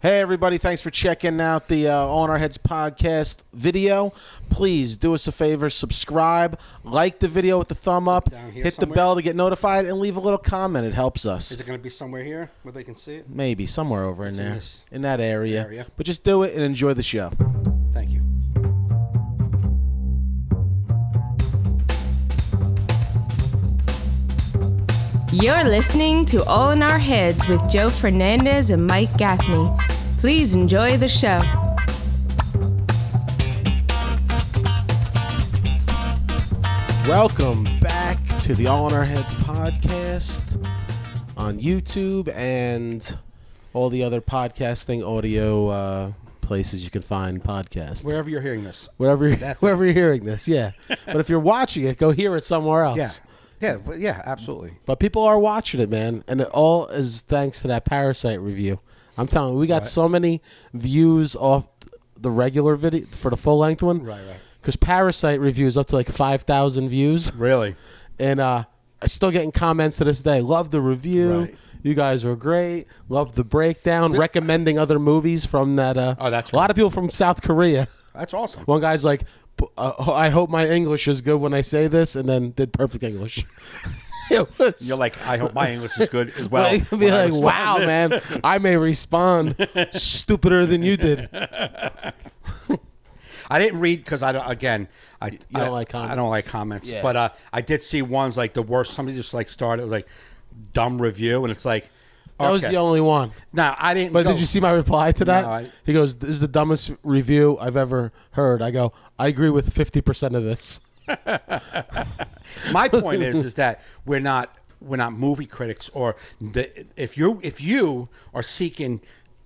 Hey, everybody. Thanks for checking out the All in Our Heads podcast video. Please do us a favor. Subscribe. Like the video with the thumb up. Hit the bell to get notified and leave a little comment. It helps us. Is it going to be somewhere here where they can see it? Maybe. Somewhere over in there. In that area. But just do it and enjoy the show. Thank you. You're listening to All in Our Heads with Joe Fernandes and Mike Gaffney. Please enjoy the show. Welcome back to the All in Our Heads podcast on YouTube and all the other podcasting audio places you can find podcasts. Wherever you're hearing this. Wherever you're hearing this, yeah. But if you're watching it, go hear it somewhere else. Yeah, absolutely. But people are watching it, man, and it all is thanks to that Parasite review. I'm telling you, we got so many views off the regular video for the full length one. Right. Because Parasite review is up to like 5,000 views. Really? And I'm still getting comments to this day. Love the review. Right. You guys were great. Love the breakdown. Recommending other movies from that. That's a lot of people from South Korea. That's awesome. One guy's like, I hope my English is good when I say this, and then did perfect English. You're like, I hope my English is good as well. Be like, wow, man, I may respond stupider than you did. I didn't read because I don't like comments. I don't like comments. Yeah. But I did see ones like the worst. Somebody just like started, it was like dumb review, and it's like, that was the only one. No, I didn't. But did you see my reply to that? No, he goes, "This is the dumbest review I've ever heard." I go, "I agree with 50% of this." My point is that we're not movie critics, or if you are seeking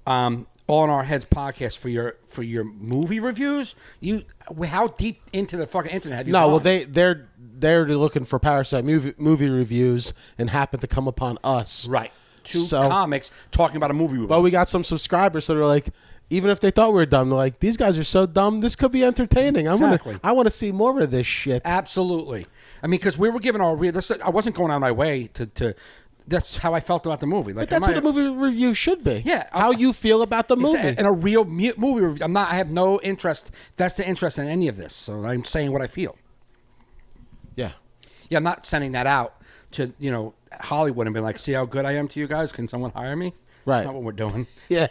All in Our Heads podcast for your movie reviews, how deep into the fucking internet have you gone? Well, they're looking for Parasite movie reviews and happen to come upon us. Right. Two comics talking about a movie. But we got some subscribers that are like, even if they thought we were dumb, they're like, these guys are so dumb, this could be entertaining. Exactly. I want to see more of this shit. Absolutely. I mean, because we were given our I wasn't going out of my way to that's how I felt about the movie. Like, but that's what a movie review should be. Yeah. How you feel about the movie. And a real movie review. I have no vested interest in any of this. So I'm saying what I feel. Yeah. Yeah, I'm not sending that out to, Hollywood and being like, see how good I am to you guys? Can someone hire me? Right. That's not what we're doing. Yeah.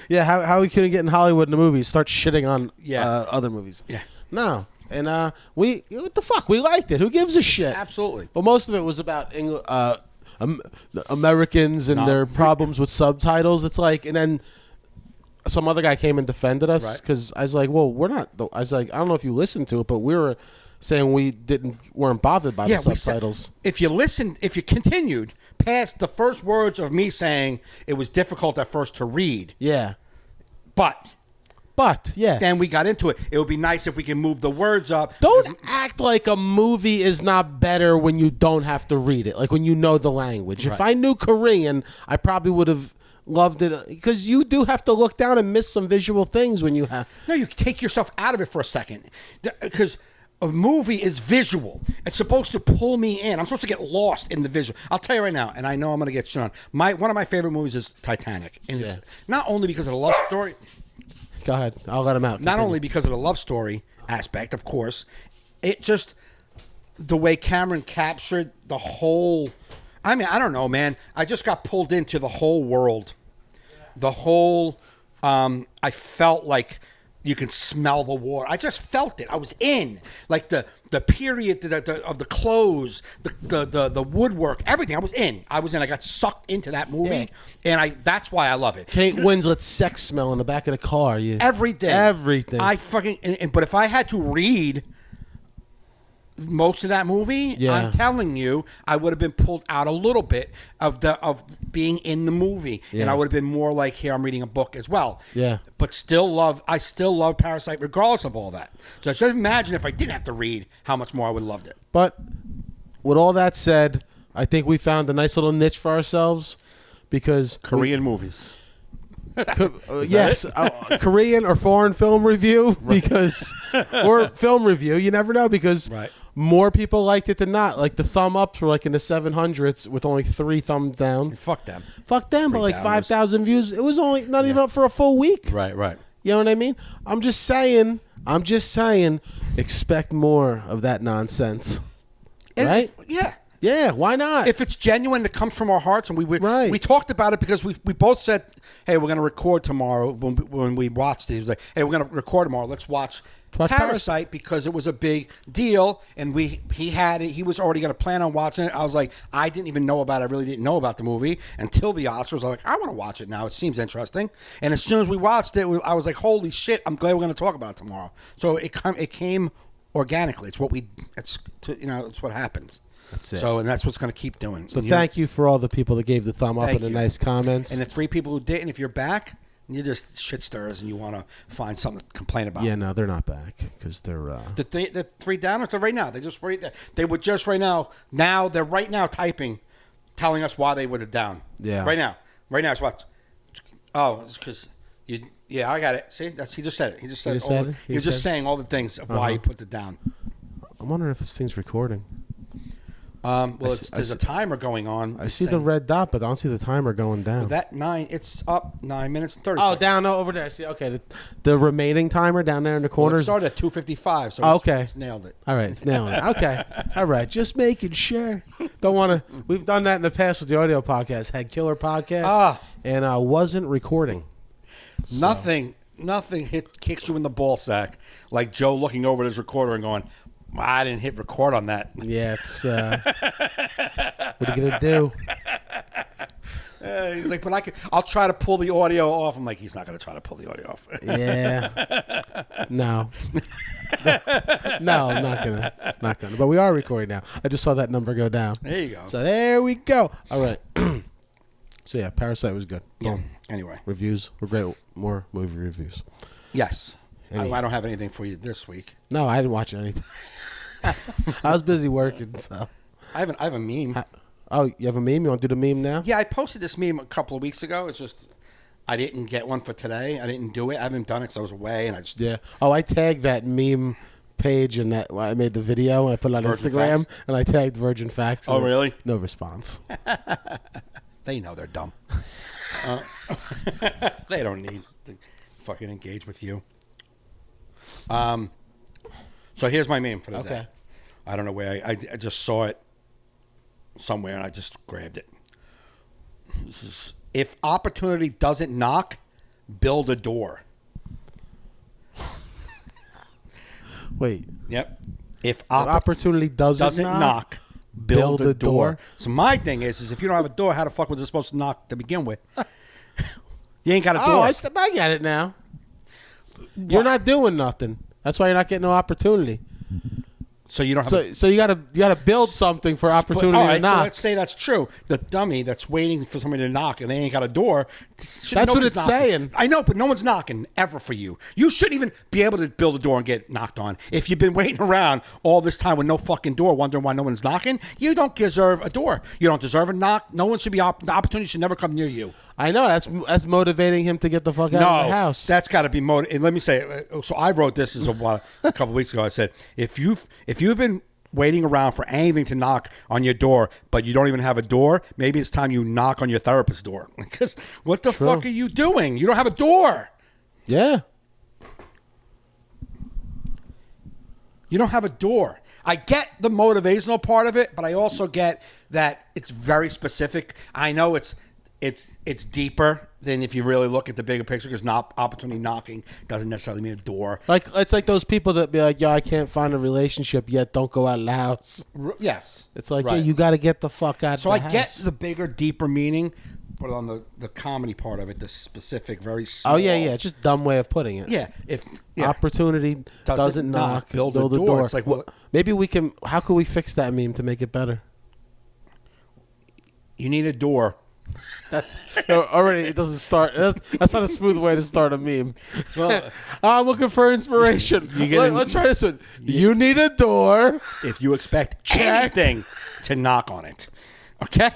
Yeah. How we couldn't get in Hollywood in the movies, start shitting on other movies. Yeah. No. And what the fuck? We liked it. Who gives a shit? Absolutely. Well, most of it was about Americans and their problems with subtitles. It's like, and then some other guy came and defended us because I was like, well, we're not. I was like, I don't know if you listened to it, but we were saying we weren't bothered by the subtitles. If you continued past the first words of me saying it was difficult at first to read. Yeah. But yeah. Then we got into it. It would be nice if we can move the words up. Don't act like a movie is not better when you don't have to read it, like when you know the language. Right. If I knew Korean, I probably would have loved it, because you do have to look down and miss some visual things when you have. No, you take yourself out of it for a second, because a movie is visual. It's supposed to pull me in. I'm supposed to get lost in the visual. I'll tell you right now, and I know I'm going to get shit on. One of my favorite movies is Titanic, and it's not only because of the love story. Go ahead. I'll let him out. Not only because of the love story aspect, of course, it just the way Cameron captured the whole. I mean, I don't know, man. I just got pulled into the whole world. The whole. I felt like you can smell the water. I just felt it. I was in, like the period of the clothes, the woodwork, everything. I was in. I got sucked into that movie, and that's why I love it. Kate Winslet's sex smell in the back of the car. Everything. I fucking. But if I had to read most of that movie, I'm telling you, I would have been pulled out a little bit of being in the movie, and I would have been more like, here, I'm reading a book as well. Yeah. But I still love Parasite regardless of all that. So just imagine if I didn't have to read, how much more I would have loved it. But with all that said, I think we found a nice little niche for ourselves, because Korean movies. Yes, Korean or foreign film review, because or film review. You never know, because more people liked it than not. Like the thumb ups were like in the 700s with only 3 thumbs down. Fuck them. Fuck them, but like 5,000 views. It was only not even up for a full week. Right. You know what I mean? I'm just saying. Expect more of that nonsense. Right? Yeah. Yeah, why not? If it's genuine, it comes from our hearts, and we talked about it because we both said, "Hey, we're going to record tomorrow." When we watched it, he was like, "Hey, we're going to record tomorrow. Let's watch Parasite because it was a big deal." And he had it. He was already going to plan on watching it. I was like, I didn't even know about it. I really didn't know about the movie until the Oscars. I was like, I want to watch it now. It seems interesting. And as soon as we watched it, I was like, holy shit! I'm glad we're going to talk about it tomorrow. So it came organically. It's what happens. That's it. So, and that's what's going to keep doing. So thank you for all the people that gave the thumb up and the nice comments. And the 3 people who didn't, if you're back, you're just shit stirrers and you want to find something to complain about. Yeah, no, they're not back because they're... The 3 downers are right now. They just right there. They were just right now. Now, they're right now typing, telling us why they were down. Yeah. Right now. Right now, it's what? Oh, it's because you... Yeah, I got it. See? He just said it. He just said it. He was just saying all the things of why he put it down. I'm wondering if this thing's recording. There's a timer going on. I see the red dot, but I don't see the timer going down. It's up 9 minutes and 30 seconds. seconds. Down over there. I see. Okay, the remaining timer down there in the corner. It started at 2:55, so it's nailed it. All right, it's nailing it. Okay, all right, just making sure. Don't want to. We've done that in the past with the audio podcast. Had killer podcast, and wasn't recording. So. Nothing kicks you in the ball sack like Joe looking over at his recorder and going, I didn't hit record on that. Yeah, it's what are you gonna do? He's like, but I'll try to pull the audio off. I'm like, he's not gonna try to pull the audio off. Yeah. No. No, I'm not gonna. But we are recording now. I just saw that number go down. There you go. So there we go. All right. So yeah, Parasite was good. Yeah. Anyway, reviews were great. More movie reviews. Yes. I don't have anything for you this week. No, I didn't watch anything. I was busy working, so. I have a meme. You have a meme? You want to do the meme now? Yeah, I posted this meme a couple of weeks ago. It's just I didn't get one for today. I didn't do it. I haven't done it because I was away, and I just I tagged that meme page and that I made the video and I put it on Virgin Instagram Facts? and I tagged Virgin Facts. Oh, really? No response. They know they're dumb. They don't need to fucking engage with you. So here's my meme for the day. I don't know where I just saw it somewhere and I just grabbed it. This is, if opportunity doesn't knock, build a door. Wait. Yep. If opportunity doesn't knock, build a door. So my thing is if you don't have a door, how the fuck was it supposed to knock to begin with? You ain't got a door. Oh, I step back at it now. You're not doing nothing. That's why you're not getting no opportunity. So you don't have so you gotta build something for opportunity all right, to knock. So let's say that's true. The dummy that's waiting for somebody to knock and they ain't got a door. That's what it's saying. I know, but no one's knocking ever for you. You shouldn't even be able to build a door and get knocked on. If you've been waiting around all this time with no fucking door, wondering why no one's knocking, you don't deserve a door. You don't deserve a knock. No one should be. The opportunity should never come near you. I know that's motivating him to get the fuck out of the house. That's got to be motivating. Let me say. So I wrote this a couple of weeks ago. I said if you've been waiting around for anything to knock on your door, but you don't even have a door, maybe it's time you knock on your therapist's door. Because what the fuck are you doing? You don't have a door. Yeah. You don't have a door. I get the motivational part of it, but I also get that it's very specific. I know it's deeper than if you really look at the bigger picture because opportunity knocking doesn't necessarily mean a door. Like it's like those people that be like, "Yeah, I can't find a relationship yet. Don't go out of the house." Yes, it's like, yeah, you got to get the fuck out. So of the I house. get the bigger, deeper meaning, but on the comedy part of it, the specific, very small. Oh yeah, it's just a dumb way of putting it. Yeah, if opportunity doesn't knock, build a door. It's like what? Maybe we can. How can we fix that meme to make it better? You need a door. Already, it doesn't start. That's not a smooth way to start a meme. Well, I'm looking for inspiration. Let's try this one. You need a door. If you expect anything to knock on it. Okay?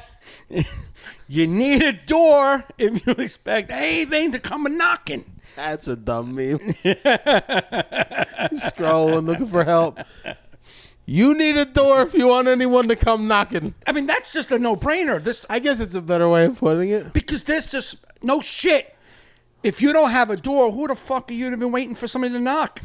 You need a door if you expect anything to come a knocking. That's a dumb meme. Scrolling, looking for help. You need a door if you want anyone to come knocking. I mean, that's just a no-brainer. I guess it's a better way of putting it. Because this just no shit. If you don't have a door, who the fuck are you to be waiting for somebody to knock?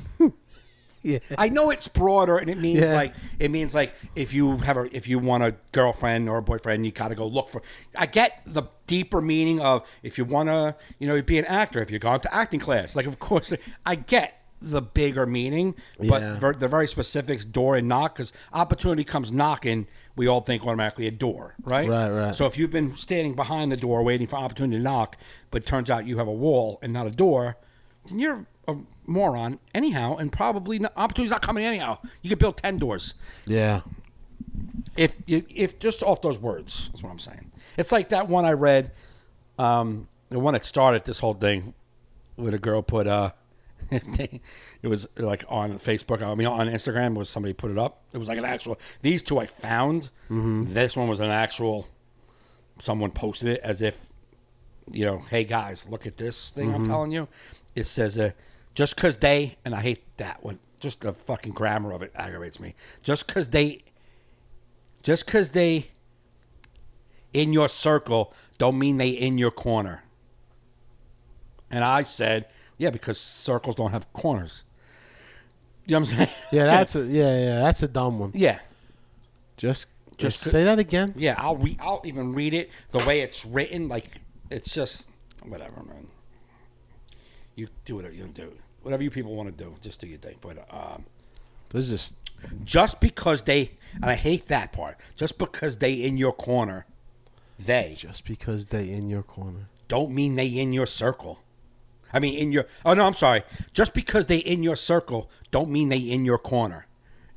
Yeah. I know it's broader, and it means Yeah. like if you want a girlfriend or a boyfriend, you gotta go look for. I get the deeper meaning of if you want to, be an actor, if you're going to acting class. Like, of course, I get the bigger meaning, but Yeah. the very specifics, door and knock, because opportunity comes knocking, we all think automatically a door, right? Right. So if you've been standing behind the door waiting for opportunity to knock, but it turns out you have a wall and not a door, then you're a moron anyhow, and probably opportunity's not coming anyhow. You could build 10 doors. Yeah. If just off those words, that's what I'm saying. It's like that one I read, the one that started this whole thing, where a girl put it was like on Facebook. I mean, on Instagram, was somebody put it up. It was like an actual. These two I found. Mm-hmm. This one was an actual. Someone posted it as if, hey guys, look at this thing I'm telling you. It says, just because they, and I hate that one. Just the fucking grammar of it aggravates me. Just because they in your circle don't mean they in your corner. And I said, yeah, because circles don't have corners. You know what I'm saying? Yeah, that's a dumb one. Yeah. Just say that again. Yeah, I'll even read it the way it's written. Like, it's just whatever, man. You do whatever you do. Whatever you people want to do, just do your thing. But There's just because they, and I hate that part. Just because they in your corner, just because they in your corner don't mean they in your circle. I mean, I'm sorry. Just because they in your circle don't mean they in your corner.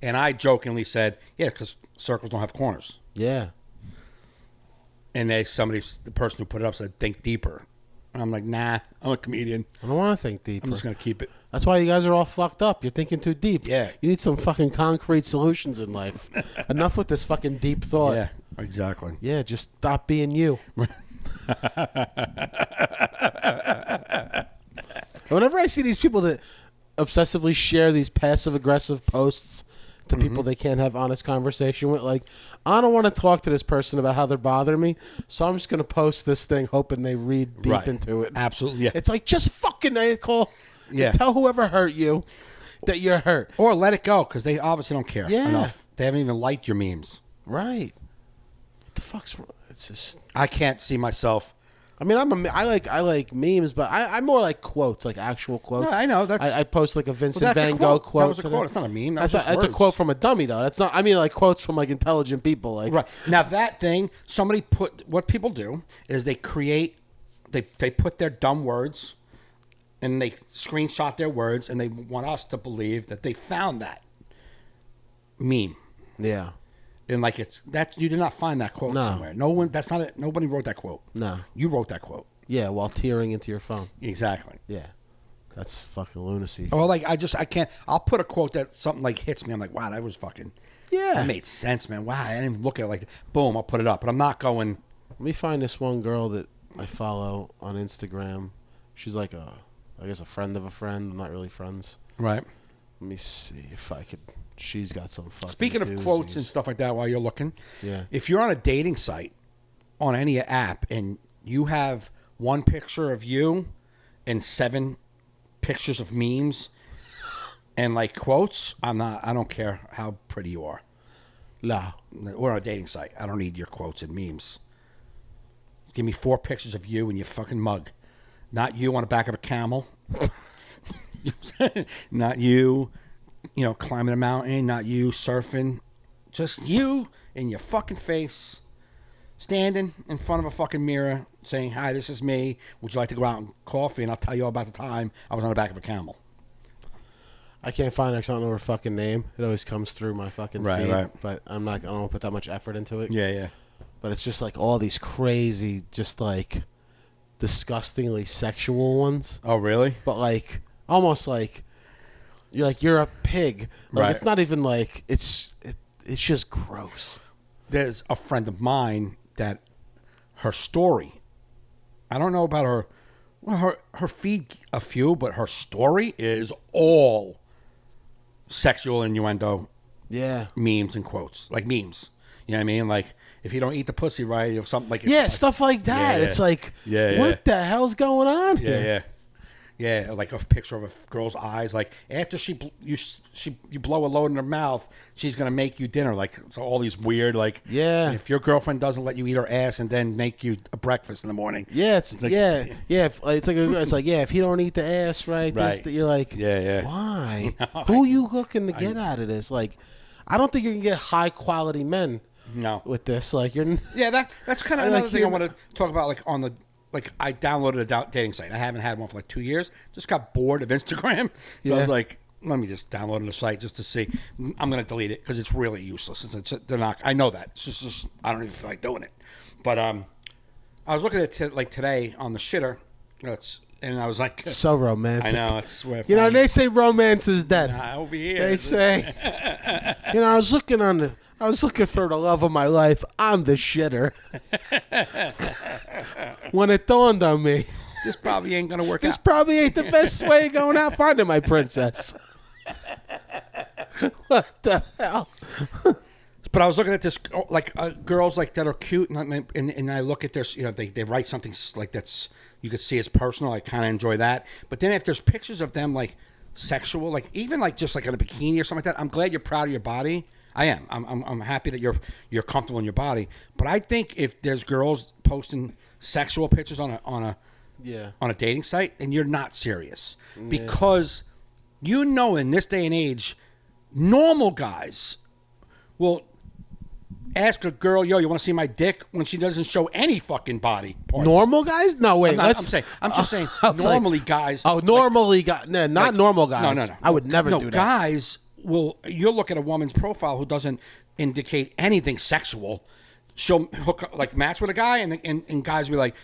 And I jokingly said, yeah, because circles don't have corners. Yeah. And the person who put it up said, think deeper. And I'm like, nah, I'm a comedian. I don't want to think deeper. I'm just going to keep it. That's why you guys are all fucked up. You're thinking too deep. Yeah. You need some fucking concrete solutions in life. Enough with this fucking deep thought. Yeah, exactly. Yeah, just stop being you. Whenever I see these people that obsessively share these passive-aggressive posts to people they can't have honest conversation with, like, I don't want to talk to this person about how they're bothering me, so I'm just going to post this thing hoping they read deep into it. Absolutely, yeah. It's like, just fucking call. Yeah. Tell whoever hurt you that you're hurt. Or let it go, because they obviously don't care enough. They haven't even liked your memes. Right. What the fuck's wrong? It's just... I can't see myself... I mean, I like memes, but I'm more like quotes, like actual quotes. No, I know. I post like a Vincent Van Gogh quote. That was a quote. It's not a meme. That's a quote from a dummy, though. That's not. I mean, like quotes from like intelligent people. Like, right now, that thing. Somebody put. What people do is they create. They put their dumb words, and they screenshot their words, and they want us to believe that they found that meme. Yeah. And like you did not find that quote somewhere. No one. That's not it. Nobody wrote that quote. No. You wrote that quote. Yeah, while tearing into your phone. Exactly. Yeah. That's fucking lunacy. Or like I can't. I'll put a quote that something like hits me. I'm like, wow, that was fucking. Yeah. That made sense, man. Wow, I didn't even look at it like that. Boom, I'll put it up. But I'm not going. Let me find this one girl that I follow on Instagram. She's like I guess a friend of a friend. I'm not really friends. Right. Let me see if I could. She's got some fucking Speaking of quotes and stuff like that while you're looking. Yeah. If you're on a dating site on any app and you have one picture of you and 7 pictures of memes and like quotes, I don't care how pretty you are. Nah. We're on a dating site. I don't need your quotes and memes. Give me 4 pictures of you and your fucking mug. Not you on the back of a camel. Not you, climbing a mountain. Not you surfing. Just you in your fucking face, standing in front of a fucking mirror saying, hi, this is me. Would you like to go out and coffee? And I'll tell you all about the time I was on the back of a camel. I can't find her 'cause I don't know her fucking name. It always comes through my fucking feed. Right. But I don't put that much effort into it. Yeah. But it's just like all these crazy, just like disgustingly sexual ones. Oh, really? But like almost like you're a pig. Like, Right. It's not even like it's just gross. There's a friend of mine that her story, I don't know about her. Well, her feed a few, but her story is all sexual innuendo memes and quotes, like memes. You know what I mean? Like, if you don't eat the pussy right, or something like stuff like that. It's like, what the hell's going on here? Yeah, like a picture of a girl's eyes. Like, after you blow a load in her mouth, she's gonna make you dinner. Like, it's all these weird, like, if your girlfriend doesn't let you eat her ass and then make you a breakfast in the morning. It's like, if you don't eat the ass right. You're like, why? Who are you looking to get out of this? Like, I don't think you can get high quality men. No, with this, like, you're. Yeah, that's kind of another thing I want to talk about. Like, on the. Like, I downloaded a dating site. I haven't had one for like 2 years. Just got bored of Instagram. So I was like, let me just download the site just to see. I'm going to delete it because it's really useless. They're not. I know that. It's just I don't even feel like doing it. But I was looking at today on the shitter. And I was like, so romantic. I know. It's where they say romance is dead. Over here. They say. I was looking for the love of my life. I'm the shitter. When it dawned on me, this probably ain't gonna work out. This probably ain't the best way of going out finding my princess. What the hell? But I was looking at this, like, girls like that are cute, and I look at their, they write something like that's you could see as personal. I kind of enjoy that. But then if there's pictures of them like sexual, like even like just like in a bikini or something like that, I'm glad you're proud of your body. I am. I'm happy that you're comfortable in your body. But I think if there's girls posting sexual pictures on a dating site, and you're not serious, because in this day and age, normal guys will ask a girl, "Yo, you want to see my dick?" when she doesn't show any fucking body parts. Normal guys? No, wait. I'm just saying. Normally, guys. Oh, normally guys. No, not normal guys. No. I would never do that. Guys. Well, you'll look at a woman's profile who doesn't indicate anything sexual. She'll match with a guy, and guys will be like,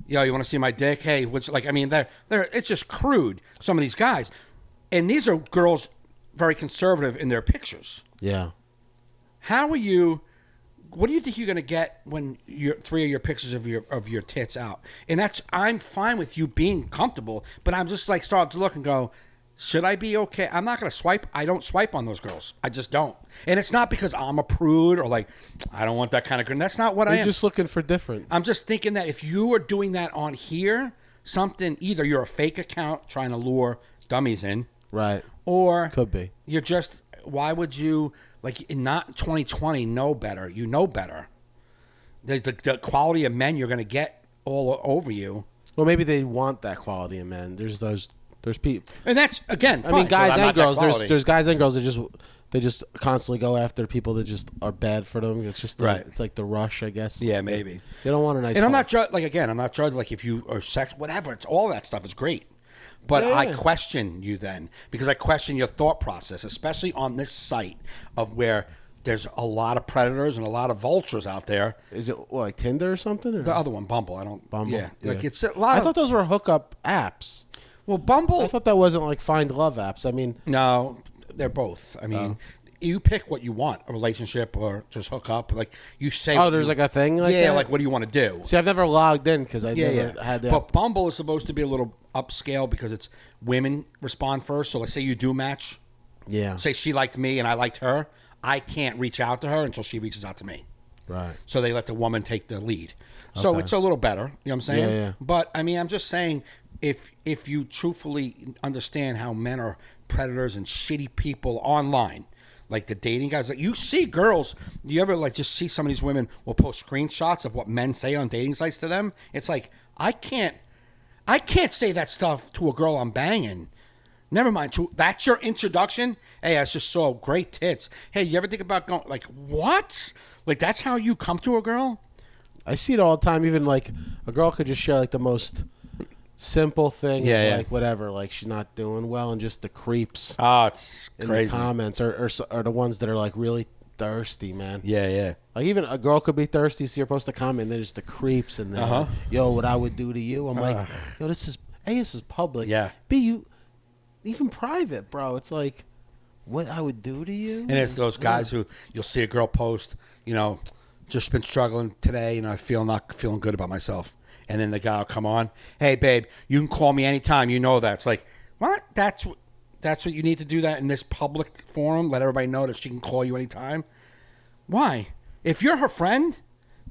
"Yo, you want to see my dick?" Hey, which they're it's just crude. Some of these guys, and these are girls very conservative in their pictures. Yeah. How are you? What do you think you're going to get when three of your pictures of your tits out? And I'm fine with you being comfortable, but I'm just like starting to look and go, should I be okay? I'm not going to swipe. I don't swipe on those girls. I just don't. And it's not because I'm a prude or like, I don't want that kind of girl. That's not what I am. You're just looking for different. I'm just thinking that if you are doing that on here, either you're a fake account trying to lure dummies in. Right. Or. Could be. You're just, why would you, not 2020, know better. You know better. The quality of men you're going to get all over you. Well, maybe they want that quality of men. There's people, and that's again. I mean, guys and girls. There's guys and girls that they just constantly go after people that just are bad for them. It's just right. It's like the rush, I guess. Yeah, maybe they don't want a nice. And I'm not judged. I'm not judged. Like if you are sex, whatever. It's all that stuff is great, but I question you then because I question your thought process, especially on this site of where there's a lot of predators and a lot of vultures out there. Is it like Tinder or something? Or? The other one, Bumble. Bumble. Yeah, like it's a lot. I thought those were hookup apps. Well, Bumble. I thought that wasn't like find love apps. I mean, no, they're both. I mean, you pick what you want, a relationship or just hook up. Like you say. Oh, there's like a thing like that? Yeah, like what do you want to do? See, I've never logged in because I never had that. But Bumble is supposed to be a little upscale because it's women respond first. So let's say you do match. Yeah. Say she liked me and I liked her. I can't reach out to her until she reaches out to me. Right. So they let the woman take the lead. So it's a little better. You know what I'm saying? Yeah. But I mean, I'm just saying. If you truthfully understand how men are predators and shitty people online, like the dating guys, like you see girls, you ever like just see some of these women will post screenshots of what men say on dating sites to them? It's like I can't say that stuff to a girl I'm banging. Never mind. That's your introduction. Hey, I just saw great tits. Hey, you ever think about going like what? Like that's how you come to a girl? I see it all the time. Even like a girl could just share like the most simple thing, like whatever, like she's not doing well, and just the creeps. Oh, it's crazy. In the comments or the ones that are like really thirsty, man. Yeah. Like even a girl could be thirsty, see her post a comment, and then just the creeps, and then yo, what I would do to you. I'm like, yo, this is public. Yeah. B, you even private, bro. It's like what I would do to you. And it's those guys who you'll see a girl post, just been struggling today, and I feel not feeling good about myself. And then the guy will come on, hey, babe, you can call me anytime. You know that. It's like, what? that's what you need to do that in this public forum. Let everybody know that she can call you anytime. Why? If you're her friend,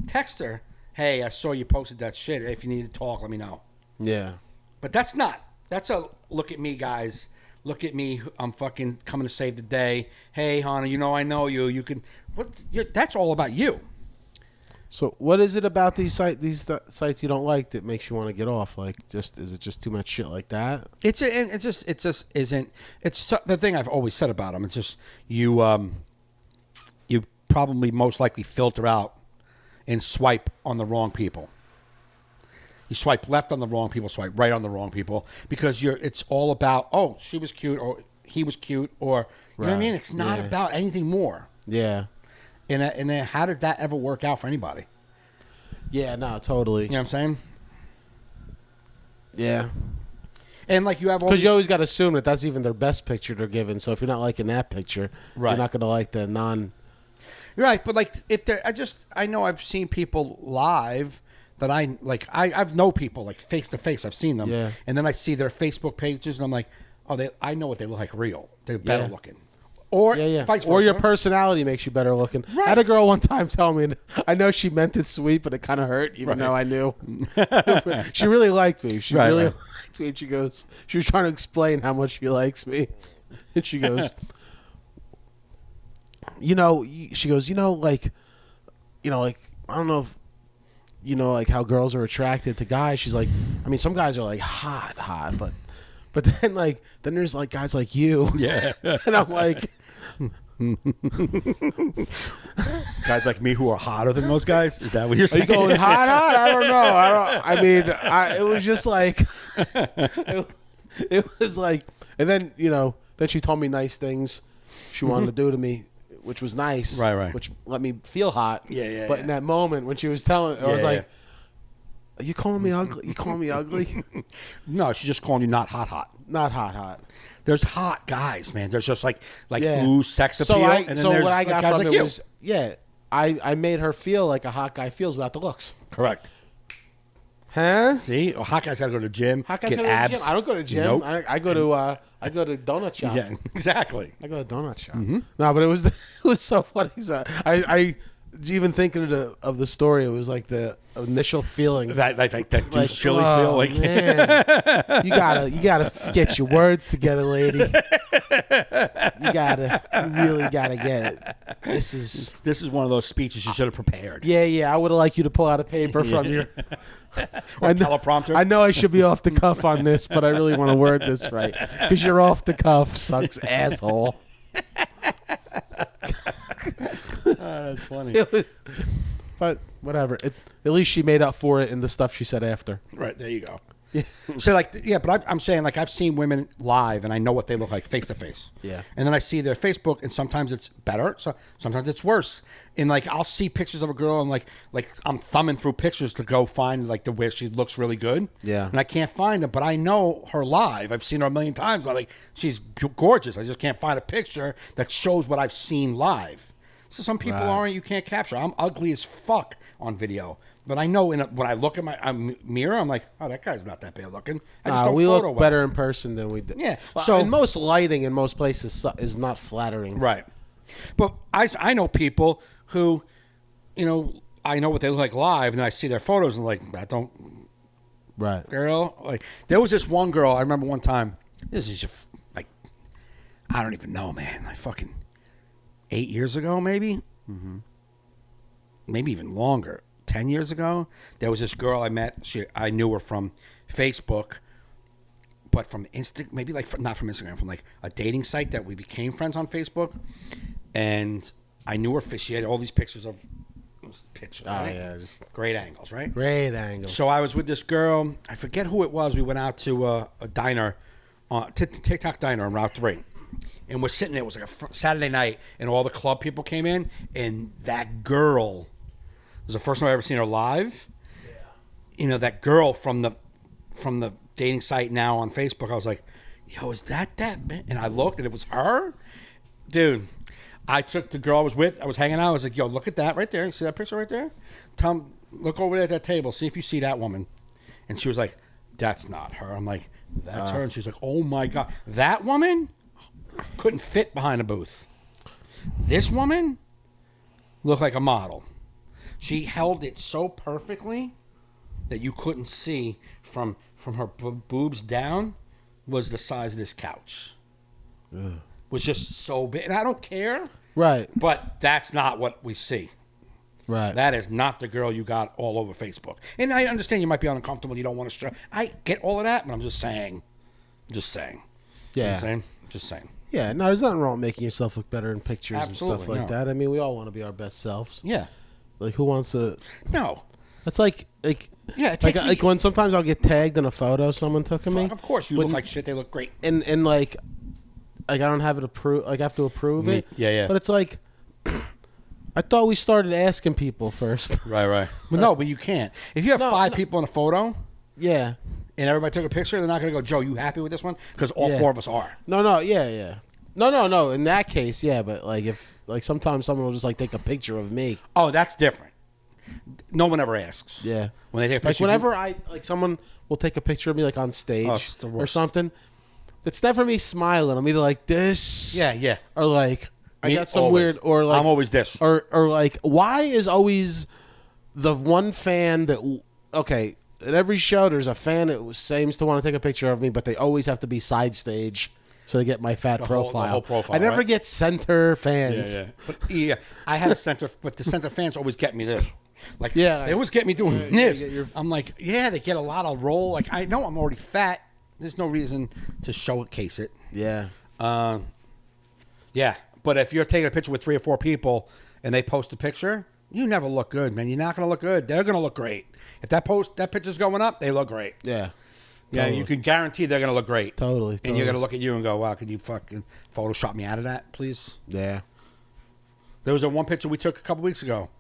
text her. Hey, I saw you posted that shit. If you need to talk, let me know. Yeah. But that's not. That's a look at me, guys. Look at me. I'm fucking coming to save the day. Hey, Hannah, I know you. You can. That's all about you. So what is it about these sites you don't like that makes you want to get off? Like, is it just too much shit like that? It just isn't. It's the thing I've always said about them. It's just you probably most likely filter out and swipe on the wrong people. You swipe left on the wrong people, swipe right on the wrong people, because it's all about, oh, she was cute or he was cute, or you know what I mean? It's not about anything more. Yeah. And then how did that ever work out for anybody? Yeah, no, totally. You know what I'm saying? Yeah. And like you have all because you always got to assume that that's even their best picture they're given. So if you're not liking that picture, right, you're not going to like the non. Right, but like if they're, I know I've seen people live that I've know people like face to face. I've seen them, yeah, and then I see their Facebook pages, and I'm like, oh, I know what they look like real. They're better looking. Or vice versa. Or your personality makes you better looking. Right. I had a girl one time tell me, I know she meant it sweet, but it kind of hurt, even though I knew. She really liked me. She really liked me. And she goes, she was trying to explain how much she likes me. And she goes, like, I don't know if, like how girls are attracted to guys. She's like, I mean, some guys are like hot, but then then there's like guys like you. Yeah. And I'm like, guys like me who are hotter than most guys? Is that what you're saying? Are you going hot? I don't know. It was just like, it was like, and then, then she told me nice things she wanted to do to me, which was nice. Right. Which let me feel hot. Yeah. But in that moment when she was telling, I was like, are you calling me ugly? You calling me ugly? No, she's just calling you not hot. Not hot. There's hot guys, man. There's just like ooh, sex appeal. So what I got from it was, I made her feel like a hot guy feels without the looks. Correct. Huh? See, hot guys gotta go to the gym. Hot guys get gotta abs. go to the gym. I don't go to the gym. Nope. I go to donut shop. Yeah, exactly. I go to donut shop. Mm-hmm. No, but it was so funny. So I even thinking of the story, it was like the initial feeling that douche chili feel. Like, man, you gotta get your words together, lady. You really gotta get it. This is one of those speeches you should have prepared. Yeah. I would have liked you to pull out a paper from your or teleprompter. I know I should be off the cuff on this, but I really want to word this right because you're off the cuff, sucks, asshole. That's funny. But whatever. At least she made up for it in the stuff she said after. Right, there you go. Yeah. So but I'm saying I've seen women live and I know what they look like face to face. Yeah. And then I see their Facebook and sometimes it's better, so sometimes it's worse. And I'll see pictures of a girl and like I'm thumbing through pictures to go find the way she looks really good. Yeah. And I can't find her, but I know her live. I've seen her a million times. I'm like, she's gorgeous. I just can't find a picture that shows what I've seen live. So some people aren't. You can't capture. I'm ugly as fuck on video, but I know when I look at my mirror, I'm like, oh, that guy's not that bad looking. I just don't we photo look well. better in person than we did. Yeah. Well, so and most lighting in most places is not flattering. Right. But I know people who, I know what they look like live, and then I see their photos and like that don't. Right. Girl, like there was this one girl I remember one time. This is just I don't even know, man. Like fucking 8 years ago, maybe. Mm-hmm. Maybe even longer. 10 years ago, there was this girl I met. I knew her from Facebook, but from maybe not from Instagram, from a dating site that we became friends on Facebook. And I knew her. She had all these pictures. Right? Yeah, just great angles, right? Great angles. So I was with this girl. I forget who it was. We went out to a diner, TikTok diner on Route 3. And we're sitting there. It was like a Saturday night, and all the club people came in. And that girl was the first time I ever seen her live. Yeah. That girl from the dating site now on Facebook. I was like, "Yo, is that man?" And I looked, and it was her, dude. I took the girl I was with. I was hanging out. I was like, "Yo, look at that right there. You see that picture right there? Look over there at that table. See if you see that woman." And she was like, "That's not her." I'm like, "That's her." And she's like, "Oh my god, that woman." couldn't fit behind a booth. This woman looked like a model. She held it so perfectly that you couldn't see from her boobs down was the size of this couch. Ugh. Was just so big. And I don't care. Right. But that's not what we see. Right. That is not the girl you got all over Facebook. And I understand you might be uncomfortable and you don't want to show. I get all of that, but I'm just saying. Just saying. Yeah. You know what I'm saying? Just saying. Yeah, no, there's nothing wrong with making yourself look better in pictures Absolutely, and stuff like that. I mean, we all want to be our best selves. Yeah. Like, who wants to? No. That's like yeah, it takes like when sometimes I'll get tagged in a photo someone took of me. Of course, you look like shit. They look great. And like I don't have it approved. Like I have to approve it. Yeah. But it's like I thought we started asking people first. Right. But no, but you can't. If you have five people in a photo, yeah, and everybody took a picture, they're not going to go, Joe, you happy with this one? Because all four of us are. No, yeah. No. In that case, yeah. But like if like sometimes someone will just like take a picture of me. Oh, that's different. No one ever asks. Yeah. When they take a picture. Like whenever someone will take a picture of me like on stage or something, it's never me smiling. I'm either like this. Yeah. Or like I got some always. weird or like I'm always this. Or like why is always the one fan that okay, at every show there's a fan that seems to want to take a picture of me, but they always have to be side stage. So they get my fat profile. The whole profile. I never get center fans. Yeah. But I had a center, but the center fans always get me this. Like, they always get me doing this. I'm like, they get a lot of roll. Like, I know I'm already fat. There's no reason to showcase it. Yeah. Yeah. But if you're taking a picture with 3 or 4 people and they post a picture, you never look good, man. You're not going to look good. They're going to look great. If that picture's going up, they look great. Yeah. Yeah, Totally. You can guarantee they're going to look great. Totally. And you're going to look at you and go, wow, can you fucking Photoshop me out of that, please? Yeah. There was one picture we took a couple weeks ago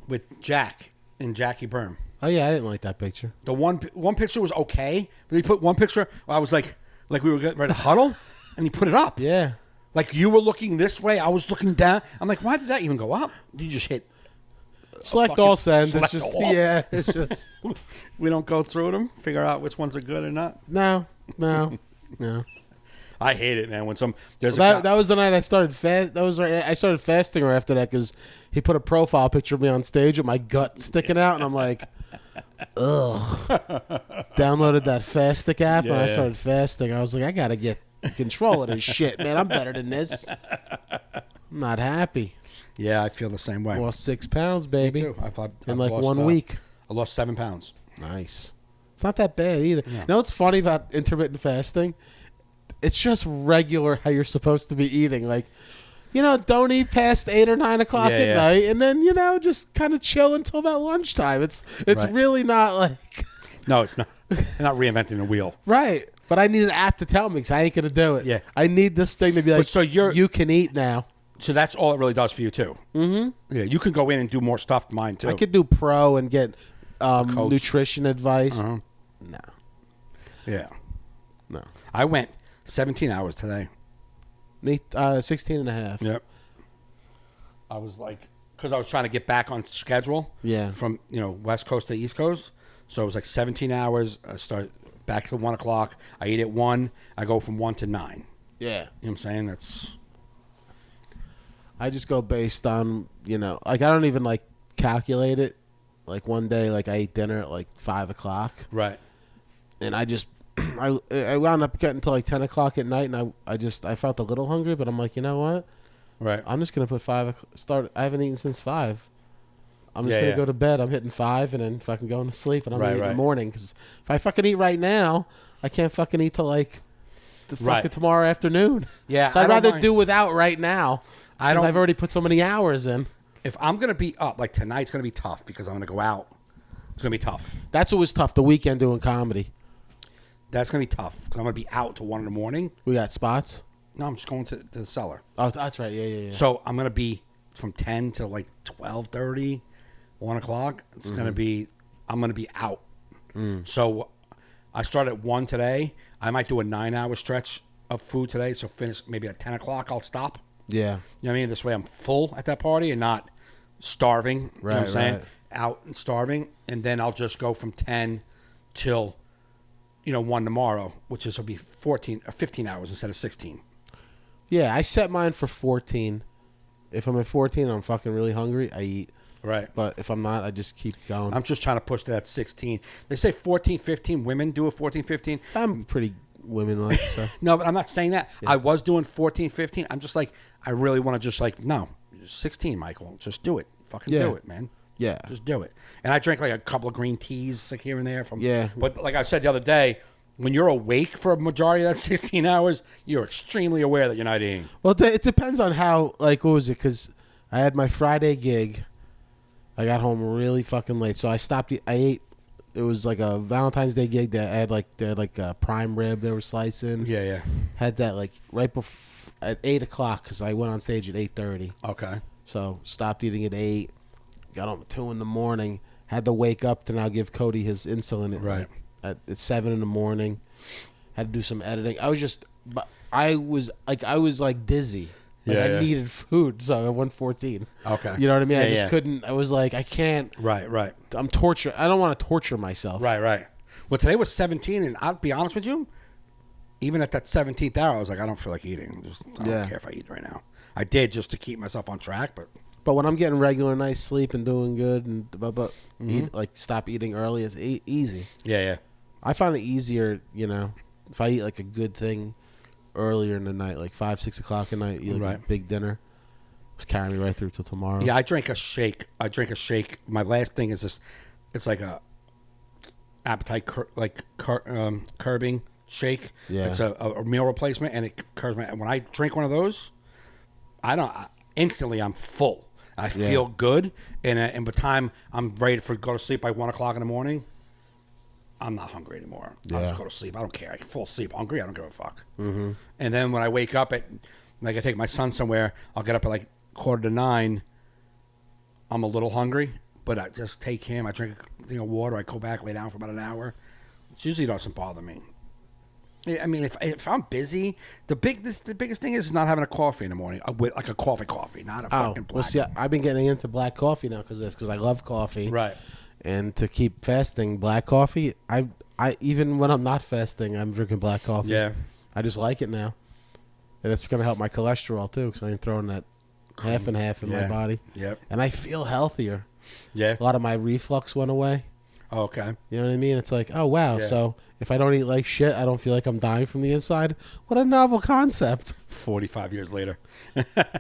with Jack and Jackie Byrne. Oh, yeah, I didn't like that picture. The one picture was okay, but he put one picture, I was like we were getting ready to huddle, and he put it up. Yeah. Like you were looking this way, I was looking down. I'm like, why did that even go up? You just hit select all send. Select It's just all. yeah. It's just we don't go through them, figure out which ones are good or not. No. I hate it, man. When that was the night I started fast. That was right. I started fasting right after that because he put a profile picture of me on stage with my gut sticking out, and I'm like, ugh. Downloaded that Fastic app and I started fasting. I was like, I gotta get control of this shit, man. I'm better than this. I'm not happy. Yeah, I feel the same way. Lost 6 pounds, baby. Me too. In like lost, 1 week. I lost 7 pounds. Nice. It's not that bad either. Yeah. You know what's funny about intermittent fasting? It's just regular how you're supposed to be eating. Like, don't eat past 8 or 9 o'clock at night, and then just kind of chill until about lunchtime. It's right. really not like. No, it's not. They're not reinventing the wheel. Right. But I need an app to tell me because I ain't gonna do it. Yeah. I need this thing to be like. So you can eat now. So that's all it really does for you too. Mm-hmm. Yeah, you can go in and do more stuff. Mine too. I could do pro and get nutrition advice. Uh-huh. No. Yeah. No. I went 17 hours today. Me 16 and a half. Yep. I was like, because I was trying to get back on schedule. Yeah. From West Coast to East Coast, so it was like 17 hours. I start back to 1 o'clock. I eat at 1. I go from 1 to 9. Yeah. You know what I'm saying? That's. I just go based on like I don't even like calculate it. Like one day, like I ate dinner at like 5 o'clock. Right. And I just I wound up getting to like 10 o'clock at night, and I felt a little hungry, but I'm like, you know what? Right. I'm just gonna put 5 start. I haven't eaten since 5. I'm just gonna go to bed. I'm hitting 5, and then fucking going to sleep, and I'm gonna eat in the morning. Because if I fucking eat right now, I can't fucking eat till like the fucking tomorrow afternoon. Yeah. So I'd rather do without right now. I've already put so many hours in. If I'm gonna be up, like tonight's gonna be tough because I'm gonna go out. It's gonna be tough. That's what was tough. The weekend doing comedy. That's gonna be tough because I'm gonna be out till 1 in the morning. We got spots. No, I'm just going to the cellar. Oh, that's right. Yeah. So I'm gonna be from 10 to like 12:30, 1 o'clock. It's gonna be. I'm gonna be out. So I start at 1 today. I might do a 9-hour stretch of food today. So finish maybe at 10 o'clock. I'll stop. Yeah. You know what I mean? This way I'm full at that party and not starving. You know what I'm saying? Right. Out and starving. And then I'll just go from 10 till, 1 tomorrow, which will be 14 or 15 hours instead of 16. Yeah, I set mine for 14. If I'm at 14 and I'm fucking really hungry, I eat. Right. But if I'm not, I just keep going. I'm just trying to push to that 16. They say 14, 15. Women do a 14, 15. I'm pretty women-like, so. No, but I'm not saying that. Yeah. I was doing 14, 15. I'm just like, I really want to just like, no, 16, Michael. Just do it. Fucking do it, man. Yeah. Just do it. And I drank like a couple of green teas like here and there. Yeah. But like I said the other day, when you're awake for a majority of that 16 hours, you're extremely aware that you're not eating. Well, it depends on how, like, what was it? Because I had my Friday gig. I got home really fucking late, so I stopped. I ate. It was like a Valentine's Day gig that they had like a prime rib they were slicing. Yeah, yeah. Had that like right before at 8 o'clock because I went on stage at 8:30. Okay. So stopped eating at 8. Got home at 2 in the morning. Had to wake up to now give Cody his insulin at 7 in the morning. Had to do some editing. I was like dizzy. Like I needed food, so I went 14. Okay. You know what I mean? I just couldn't. I was like, I can't. Right. I'm tortured. I don't want to torture myself. Right. Well, today was 17, and I'll be honest with you, even at that 17th hour, I was like, I don't feel like eating. I don't care if I eat right now. I did just to keep myself on track, but when I'm getting regular nice sleep and doing good and eat, like stop eating early, it's easy. Yeah. I find it easier, if I eat like a good thing earlier in the night, like 5, 6 o'clock at night, eat like a big dinner. Just carry me right through till tomorrow. Yeah, I drink a shake. My last thing is this. It's like a appetite curbing shake. Yeah. It's a meal replacement, and it curbs my. When I drink one of those, instantly I'm full. I feel good, and by the time I'm ready to go to sleep by 1 o'clock in the morning, I'm not hungry anymore. I'll just go to sleep. I don't care. I can fall asleep hungry. I don't give a fuck. Mm-hmm. And then when I wake up I take my son somewhere, I'll get up at like 8:45. I'm a little hungry, but I just take him. I drink a thing of water. I go back, lay down for about an hour. It usually doesn't bother me. I mean, if I'm busy, the biggest thing is not having a coffee in the morning, like a coffee, not a fucking black. Well, see, I've been getting into black coffee now because I love coffee. Right. And to keep fasting, black coffee, I even when I'm not fasting, I'm drinking black coffee. Yeah. I just like it now. And it's going to help my cholesterol, too, because I ain't throwing that half and half in my body. Yep. And I feel healthier. Yeah. A lot of my reflux went away. Oh, okay. You know what I mean? It's like, oh, wow. Yeah. So if I don't eat like shit, I don't feel like I'm dying from the inside. What a novel concept. 45 years later.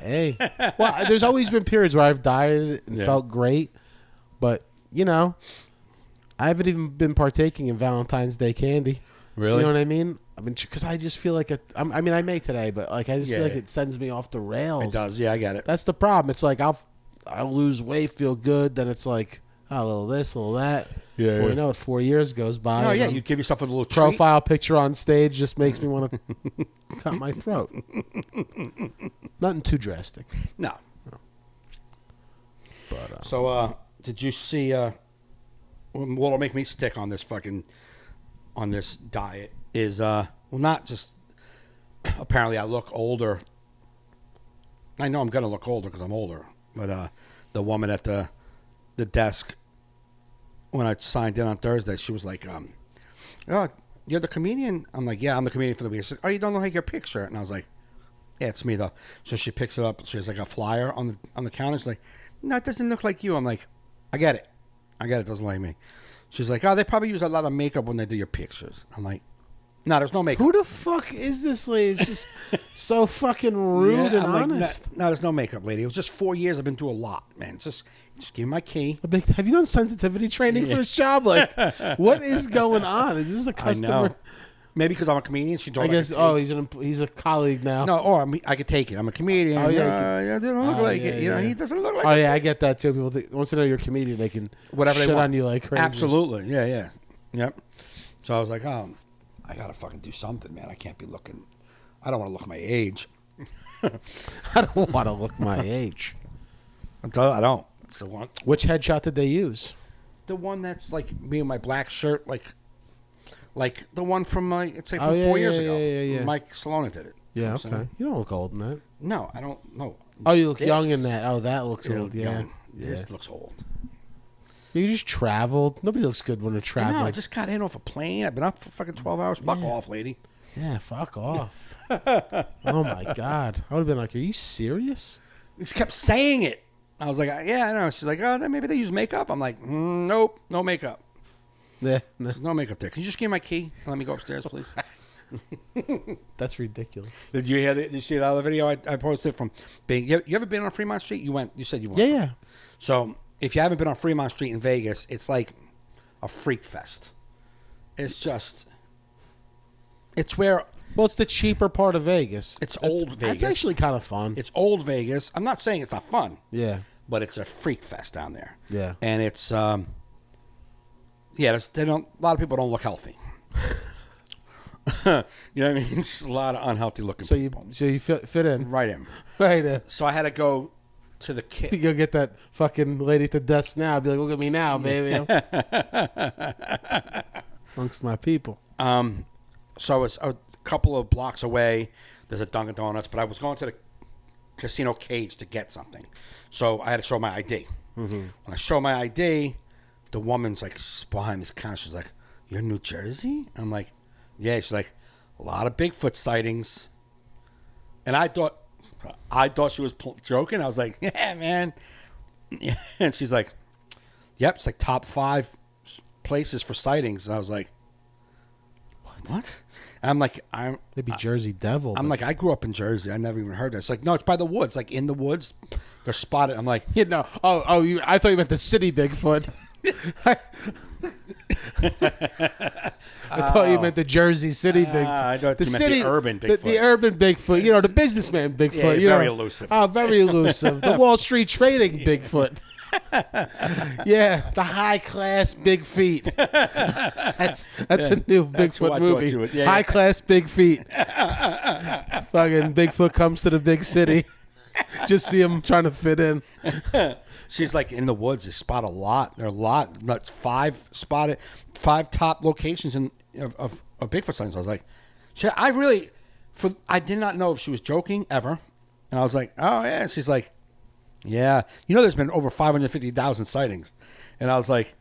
Hey. Well, there's always been periods where I've dieted and felt great. But, I haven't even been partaking in Valentine's Day candy. Really? You know what I mean? I mean, because I just feel like I may today, but like I just feel like it sends me off the rails. It does. Yeah, I get it. That's the problem. It's like I'll lose weight, feel good, then it's like a little this, a little that. Yeah. Before you know it, 4 years goes by. Oh yeah, you give yourself a little profile picture on stage just makes me want to cut my throat. Nothing too drastic. No. But so, did you see? What'll make me stick on this diet is not just apparently I look older. I know I'm gonna look older because I'm older, but the woman at the desk when I signed in on Thursday, she was like, "Oh, you're the comedian?" I'm like, "Yeah, I'm the comedian for the week." She's like, "Oh, you don't look like your picture?" And I was like, "Yeah, it's me though." So she picks it up. She has like a flyer on the counter. She's like, "No, it doesn't look like you." I'm like, "I get it. It doesn't like me." She's like, "Oh, they probably use a lot of makeup when they do your pictures." I'm like, "No, there's no makeup." Who the fuck is this lady? It's just so fucking rude and honest. Like, no, there's no makeup, lady. It was just 4 years. I've been through a lot, man. Just give me my key. Have you done sensitivity training for this job? Like, what is going on? Is this a customer? I know. Maybe because I'm a comedian. She told I guess. He's a colleague now. No, or I could take it. I'm a comedian. Oh yeah, they don't look like it. You know, he doesn't look like. Oh yeah, I get that too. People once they know you're a comedian, they can whatever shit they want on you like crazy. Absolutely. Yeah. Yep. So I was like, I gotta fucking do something, man. I can't be looking. I don't want to look my age. I don't want to look my age. I don't. It's the one. Which headshot did they use? The one that's like me in my black shirt, like the one from it's like from 4 years ago. Yeah. Mike Salona did it. Yeah, okay. You don't look old in that. No, I don't. No. Oh, you look young in that. Oh, that looks old. Yeah. This looks old. You just traveled. Nobody looks good when they're traveling. No, I just got in off a plane. I've been up for fucking 12 hours. Fuck off, lady. Yeah, fuck off. Oh my God. I would have been like, are you serious? She kept saying it. I was like, yeah, I know. She's like, oh, then maybe they use makeup. I'm like, nope, no makeup. Yeah, There's no makeup there. Can you just give me my key and let me go upstairs, please? That's ridiculous. Did you hear? Did you see the other video I posted from being? You ever been on Fremont Street? You went. You said you went. Yeah. So if you haven't been on Fremont Street in Vegas, it's like a freak fest. It's just. It's where. Well, it's the cheaper part of Vegas. It's old Vegas. It's actually kind of fun. It's old Vegas. I'm not saying it's not fun. Yeah. But it's a freak fest down there. Yeah. And it's. Yeah. They don't. A lot of people don't look healthy. You know what I mean? It's a lot of unhealthy looking people. So you fit in. Right in. Right in. So I had to go to the kid. You go get that fucking lady to dust now. Be like, look at me now, baby. Amongst my people. So it's a couple of blocks away. There's a Dunkin' Donuts, but I was going to the casino cage to get something. So I had to show my ID. Mm-hmm. When I show my ID, the woman's like behind this counter. She's like, "You're in New Jersey?" I'm like, "Yeah." She's like, "A lot of Bigfoot sightings." And I thought she was joking. I was like, "Yeah, man." Yeah. And she's like, "Yep, it's like top 5 places for sightings." And I was like, What? And I'm like, Maybe Jersey Devil. I'm like, I grew up in Jersey. I never even heard that. It's like, no, it's by the woods. Like in the woods, they're spotted. I'm like, you know, I thought you meant the city Bigfoot. I thought you meant the Jersey City Bigfoot. I thought the you meant the urban Bigfoot. The urban Bigfoot. You know, the businessman Bigfoot. Yeah, very elusive. Oh, very elusive. The Wall Street trading Bigfoot. Yeah, the high class big feet. That's a new Bigfoot movie. High class big feet. Fucking Bigfoot comes to the big city. Just see him trying to fit in. She's like, in the woods, they spot a lot. There are a lot. That's 5 spotted, 5 top locations of Bigfoot sightings. I was like, I did not know if she was joking ever. And I was like, oh yeah. She's like, yeah, there's been over 550,000 sightings. And I was like,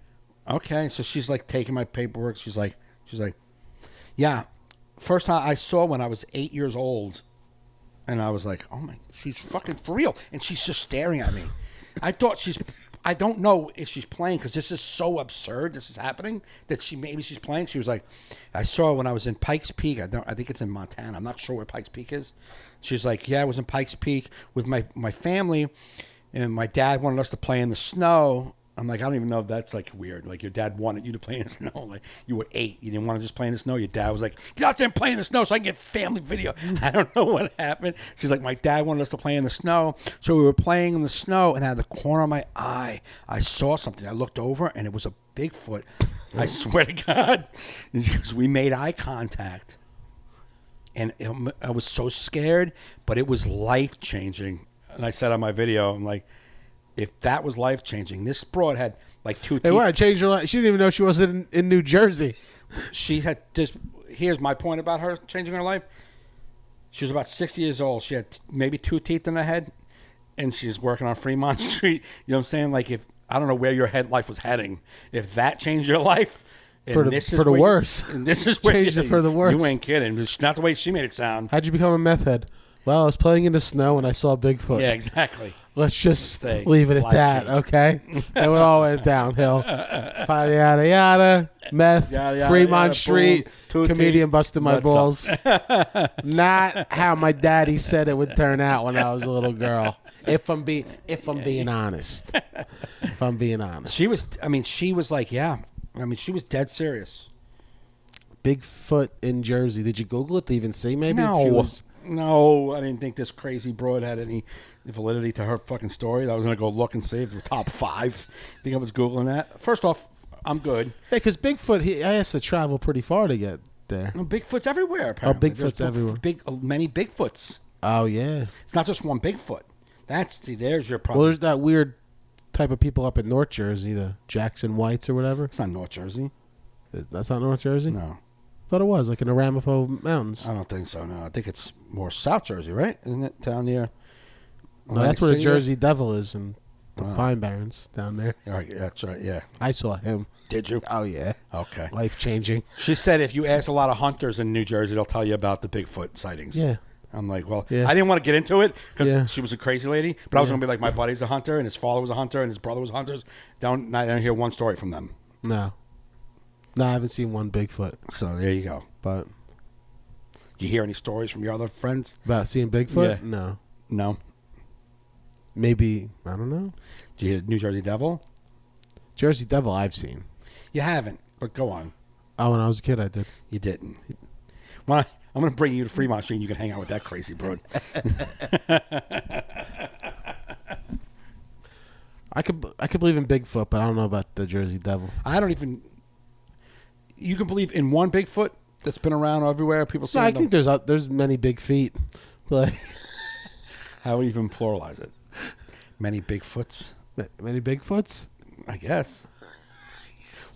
okay. So she's like taking my paperwork. She's like, yeah. First time I saw when I was 8 years old. And I was like, oh my, she's fucking for real. And she's just staring at me. I don't know if she's playing because this is so absurd. This is happening that maybe she's playing. She was like, I saw her when I was in Pikes Peak. I think it's in Montana. I'm not sure where Pikes Peak is. She's like, yeah, I was in Pikes Peak with my family, and my dad wanted us to play in the snow. I'm like, I don't even know if that's like weird. Like your dad wanted you to play in the snow. Like you were 8, you didn't want to just play in the snow. Your dad was like, get out there and play in the snow so I can get family video. I don't know what happened. She's like, my dad wanted us to play in the snow, so we were playing in the snow, and out of the corner of my eye, I saw something. I looked over, and it was a Bigfoot. I swear to God, because we made eye contact, and I was so scared, but it was life changing. And I said on my video, I'm like, if that was life changing, this broad had like 2 teeth. Hey, what? Changed her life. She didn't even know she wasn't in New Jersey. She had just. Here's my point about her changing her life. She was about 60 years old. She had maybe 2 teeth in her head, and she's working on Fremont Street. You know what I'm saying? Like, if I don't know where your life was heading, if that changed your life, for the worse. And this is where changed it for the worse. You ain't kidding. It's not the way she made it sound. How'd you become a meth head? Well, I was playing in the snow and I saw Bigfoot. Yeah, exactly. Let's just leave it at that, okay? And we all went downhill. Yada, yada, yada. Meth, yada, yada, Fremont yada, Street, boom, comedian busted my balls. Not how my daddy said it would turn out when I was a little girl. If I'm being honest. If I'm being honest. She was like, yeah. She was dead serious. Bigfoot in Jersey. Did you Google it to even see maybe? No, I didn't think this crazy broad had any validity to her fucking story. I was going to go look and see if it was top 5. I think I was Googling that. First off, I'm good. Yeah, because Bigfoot, he has to travel pretty far to get there. No, Bigfoot's everywhere, apparently. Oh, Bigfoot's everywhere. Many Bigfoots. Oh, yeah. It's not just one Bigfoot. There's your problem. Well, there's that weird type of people up in North Jersey, the Jackson Whites or whatever. It's not North Jersey. That's not North Jersey? No. Thought it was like in the Ramapo Mountains. I don't think so. No, I think it's more South Jersey, right? Isn't it down near? No, that's where the Jersey Devil is. And The Pine Barrens down there. All right, that's right. Yeah. I saw him. Did you? Oh yeah. Okay. Life changing. She said if you ask a lot of hunters in New Jersey, they'll tell you about the Bigfoot sightings. Yeah. I'm like, well, Yeah. I didn't want to get into it because Yeah. she was a crazy lady, but I was going to be like, my buddy's a hunter, and his father was a hunter, and his brother was hunters. I don't hear one story from them. No, I haven't seen one Bigfoot. So there you go. But You hear any stories from your other friends? about seeing Bigfoot? Yeah. No. No. Maybe, I don't know. Did you hear New Jersey Devil? Jersey Devil I've seen. You haven't, but go on. Oh, when I was a kid I did. You didn't. Well, I'm going to bring you to Fremont Street, and you can hang out with that crazy broad. I could believe in Bigfoot, but I don't know about the Jersey Devil. I don't even. You can believe in one Bigfoot that's been around everywhere. People say. No, I think there's many big feet. Like How would you even pluralize it? Many Bigfoots, many Bigfoots? I guess.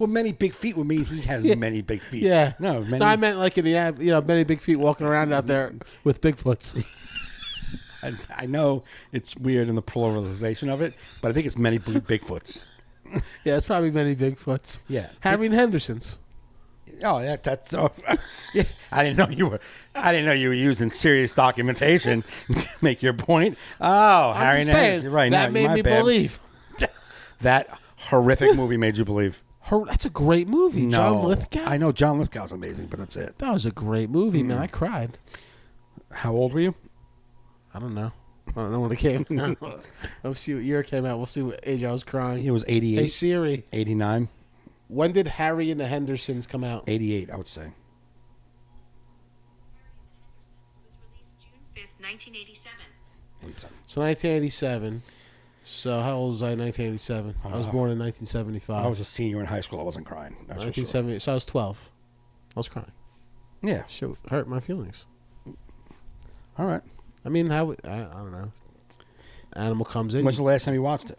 Well, many big feet would mean he has many big feet. Yeah. No, many. No, I meant like in the many big feet walking around out there with Bigfoots. I know it's weird in the pluralization of it, but I think it's many Bigfoots. Yeah, it's probably many Bigfoots. Yeah. Harry and Henderson's. Oh, that's. Yeah, I didn't know you were using serious documentation to make your point. Oh, Harry and Henderson. You're right. That no, made my me bad. believe. That horrific movie made you believe. That's a great movie. No, John Lithgow. I know John Lithgow's amazing, but that's it. That was a great movie, man. I cried. How old were you? I don't know when it came out. We'll see what year it came out. We'll see what age I was crying. It was 88. Hey, Siri. 89. When did Harry and the Hendersons come out? 88, I would say. Was released June 5th, 1987. 87. So 1987. So how old was I in 1987? I was born in 1975. I was a senior in high school. I wasn't crying. That's for sure. 1970. So I was 12. I was crying. Yeah. Shit hurt my feelings. All right. I mean, I don't know. Animal comes in. When's the last time you watched it?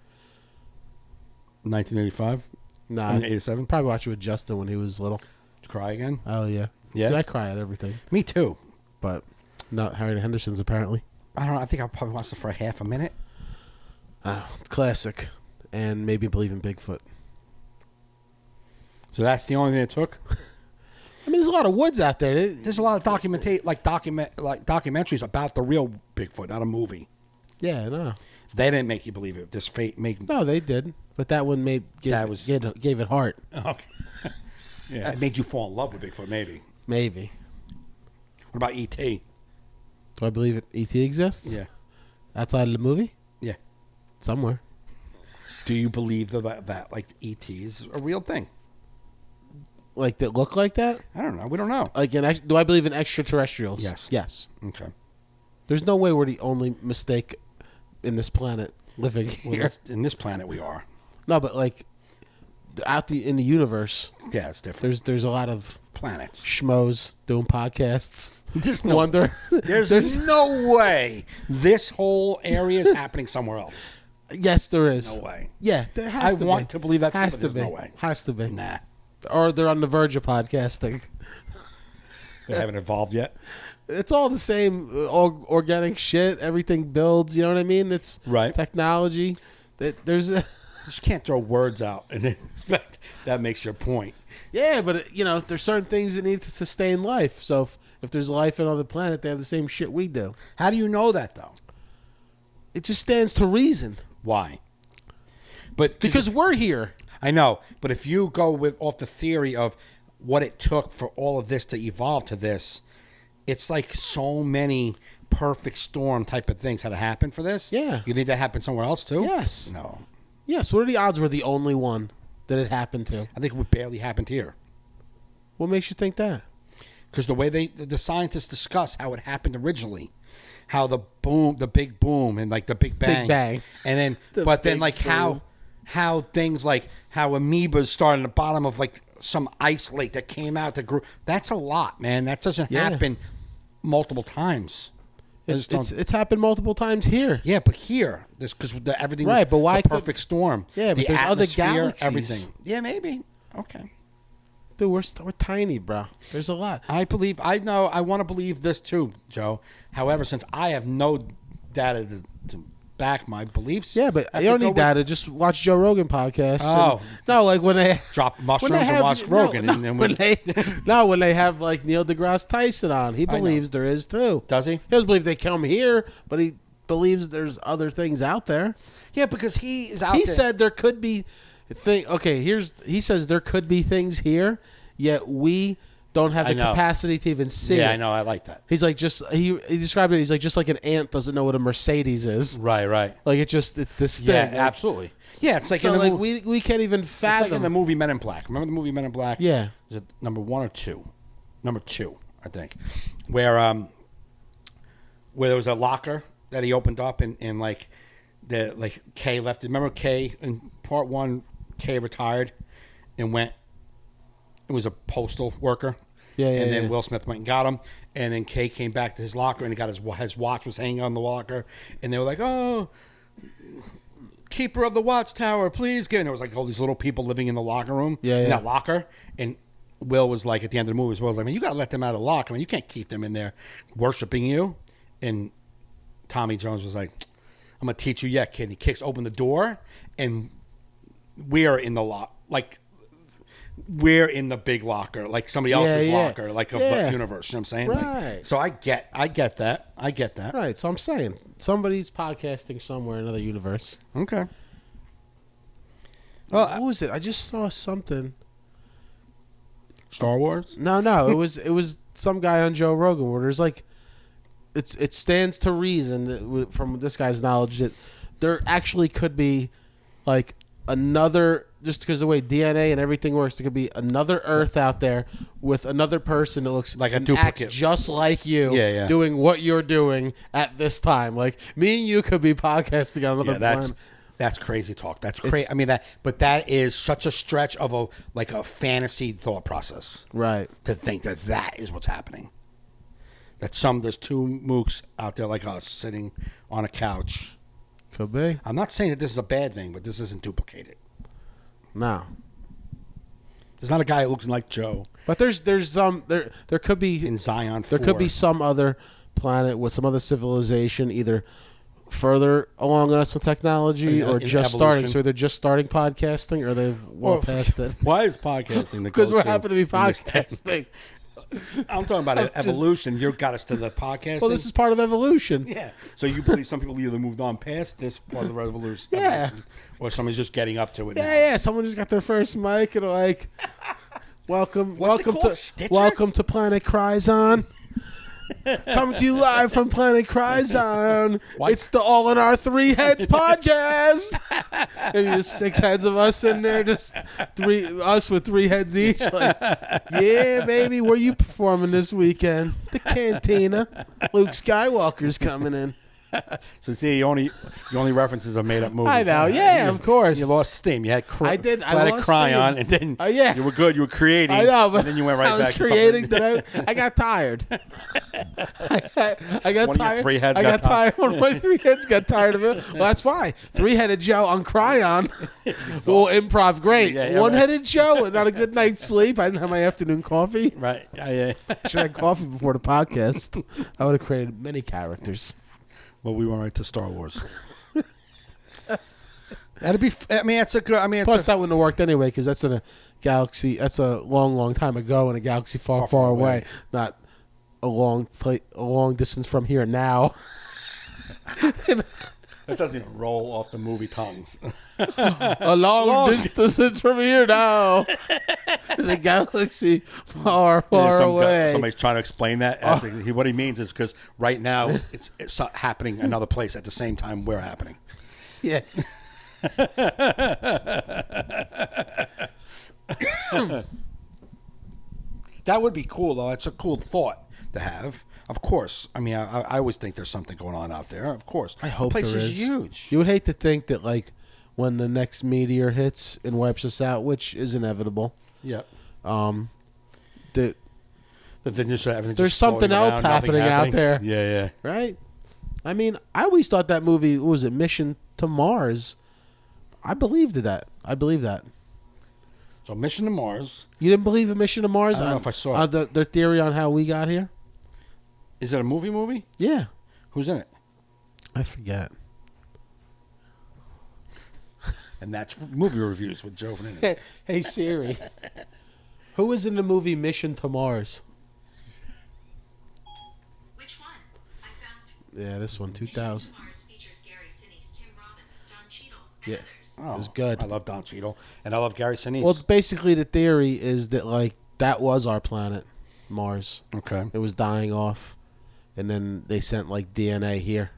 1985? Nah, 87? probably watched it with Justin when he was little. Did you cry again? Oh yeah. Yeah? I cry at everything, Me too. but not Harry and the Hendersons apparently. I don't know. I think I probably watched it for half a minute. Classic, and made me believe in Bigfoot. So that's the only thing it took? I mean, there's a lot of woods out there. There's a lot of documentaries about the real Bigfoot, not a movie. Yeah, no, They didn't make you believe it. This fate no, they did, but that one gave it heart. Okay. Yeah. It made you fall in love with Bigfoot, maybe. Maybe. What about E.T.? Do I believe ET exists? Yeah. Outside of the movie, Yeah. somewhere. Do you believe that like E.T. is a real thing? Like that look like that? I don't know. We don't know. Like do I believe in extraterrestrials? Yes. Yes. Okay. There's no way we're the only mistake in this planet living Well, here. in this planet we are. No, but like in the universe, Yeah, it's different. there's a lot of Planets. schmoes doing podcasts. There's no, Wonder. there's no way this whole area is happening somewhere else. Yes, there is. No way. Yeah, there has I to want be. to believe that too, has but to there's be. no way. Has to be. Nah. Or they're on the verge of podcasting. They haven't evolved yet. It's all the same organic shit. Everything builds. You know what I mean? It's Right. technology. There's You just can't throw words out and expect that makes your point. yeah, but there's certain things that need to sustain life. So if there's life on another planet, they have the same shit we do. How do you know that though? It just stands to reason Why? But because we're here. I know, but if you go off the theory of what it took for all of this to evolve to this, it's like so many perfect storm type of things had to happen for this. Yeah. You think that happened somewhere else too? Yes. No. Yes. What are the odds we're the only one that it happened to? I think it barely happened here. What makes you think that? Because the way the scientists discuss how it happened originally, how the big boom and like the big bang. Big bang. And then, The but then big like boom. how things like how amoebas started at the bottom of like some ice lake that came out that grew. That's a lot, man. That doesn't Yeah. happen multiple times. I just don't- It's happened multiple times here. yeah, but here, this because everything Right, was but why the could- perfect storm. Yeah, but the there's other atmosphere, galaxies. everything. Yeah, maybe. Okay. Dude, we're tiny, bro. There's a lot. I want to believe this too, Joe. However, since I have no data to back my beliefs. Yeah, but you don't need data. Just watch Joe Rogan podcast. Oh. No, like when they Drop mushrooms and watch Rogan. No, and then when they have like Neil deGrasse Tyson on, he believes there is too. Does he? He doesn't believe they come here, but he believes there's other things out there. Yeah, because he is out He there. said there could be he says there could be things here, yet we don't have the capacity to even see it. Yeah, I know. I like that. He's like he described it. He's like just like an ant doesn't know what a Mercedes is. Right. Like it's this thing. Yeah, like, absolutely. Yeah, it's like so in the like we can't even fathom. It's like in the movie Men in Black. Remember the movie Men in Black? Yeah. Is it number 1 or 2? Number 2, I think. Where there was a locker that he opened up and like Kay left it. Remember Kay in part 1? Kay retired and went. It was a postal worker. Yeah, and then Will Smith went and got him. And then Kay came back to his locker and he got his watch was hanging on the locker. And they were like, "Oh, keeper of the watchtower, please give." And there was like all these little people living in the locker room. In that locker. And Will was like, at the end of the movie, Will was like, "Man, you got to let them out of the locker. I mean, you can't keep them in there worshiping you." And Tommy Jones was like, "I'm going to teach you yet, kid." And he kicks open the door and we're in the we're in the big locker, like somebody else's locker, like of the universe. You know what I'm saying? Right. Like, so I get that. Right. So I'm saying somebody's podcasting somewhere in another universe. Okay. Well, what was it? I just saw something. Star Wars? No. It was some guy on Joe Rogan where there's like, it stands to reason that from this guy's knowledge that there actually could be like another, just because of the way DNA and everything works, there could be another Earth out there with another person that looks like a and duplicate, acts just like you, doing what you're doing at this time. Like me and you could be podcasting on another planet. That's crazy talk. That's crazy. I mean but that is such a stretch of a fantasy thought process, right? To think that is what's happening. That there's two mooks out there like us sitting on a couch. Could be. I'm not saying that this is a bad thing, but this isn't duplicated. No. There's not a guy looking like Joe. But there could be in Zion 4. There could be some other planet with some other civilization, either further along us with technology or just evolution. starting. So they're just starting podcasting or they've past it. Why is podcasting the Because we're happy to be podcasting. I'm talking about evolution. You got us to the podcasting. Well, this is part of evolution. Yeah. So you believe some people either moved on past this part of the revolution, or somebody's just getting up to it. Yeah. Someone just got their first mic and like, welcome to Planet Cryzon. Coming to you live from Planet Cryzon. It's the All in Our Three Heads podcast. Maybe just 6 heads of us in there, just us with 3 heads each. Like, yeah, baby, where you performing this weekend? The Cantina. Luke Skywalker's coming in. So see, your only references are made up movies. I know, of course. You lost steam. You had I lost Cryon, and then you were good. You were creating. I know, but and then you went right I was back creating. to something. I got tired. I got One tired. Of your 3 heads I got tired. One of my 3 heads got tired of it. Well, that's fine. 3-headed Joe on Cryon. Well, improv, great. Yeah, 1-headed Joe, not a good night's sleep. I didn't have my afternoon coffee. Right. Yeah. Should have had coffee before the podcast. I would have created many characters. Well, we went right to Star Wars. That'd be. It's a good. Plus, that wouldn't have worked anyway because that's in a galaxy. That's a long, long time ago in a galaxy far, far away. Not a long distance from here now. That doesn't even roll off the movie tongues. A long distance from here now. In a galaxy far, far away. Somebody's trying to explain that. What he means is because right now it's happening another place at the same time we're happening. Yeah. That would be cool, though. It's a cool thought to have. Of course. I mean, I always think there's something going on out there. Of course. I hope the place there is huge. You would hate to think that, like, when the next meteor hits and wipes us out, which is inevitable. Yeah. That there's something else happening out there. Yeah. Right? I mean, I always thought that movie, what was it, Mission to Mars? I believed that. So Mission to Mars. You didn't believe in Mission to Mars? I don't know if I saw it. The theory on how we got here? Is it a movie? Yeah. Who's in it? I forget. And that's movie reviews with Joe Fernandes. Hey Siri, who was in the movie Mission to Mars? Which one? I found Yeah, this one, Mission 2000. to Mars features Gary Sinise, Tim Robbins, Don Cheadle, and Yeah. others. Oh, It was good. I love Don Cheadle, and I love Gary Sinise. Well, basically the theory is that like that was our planet, Mars. okay. It was dying off, and then they sent like DNA here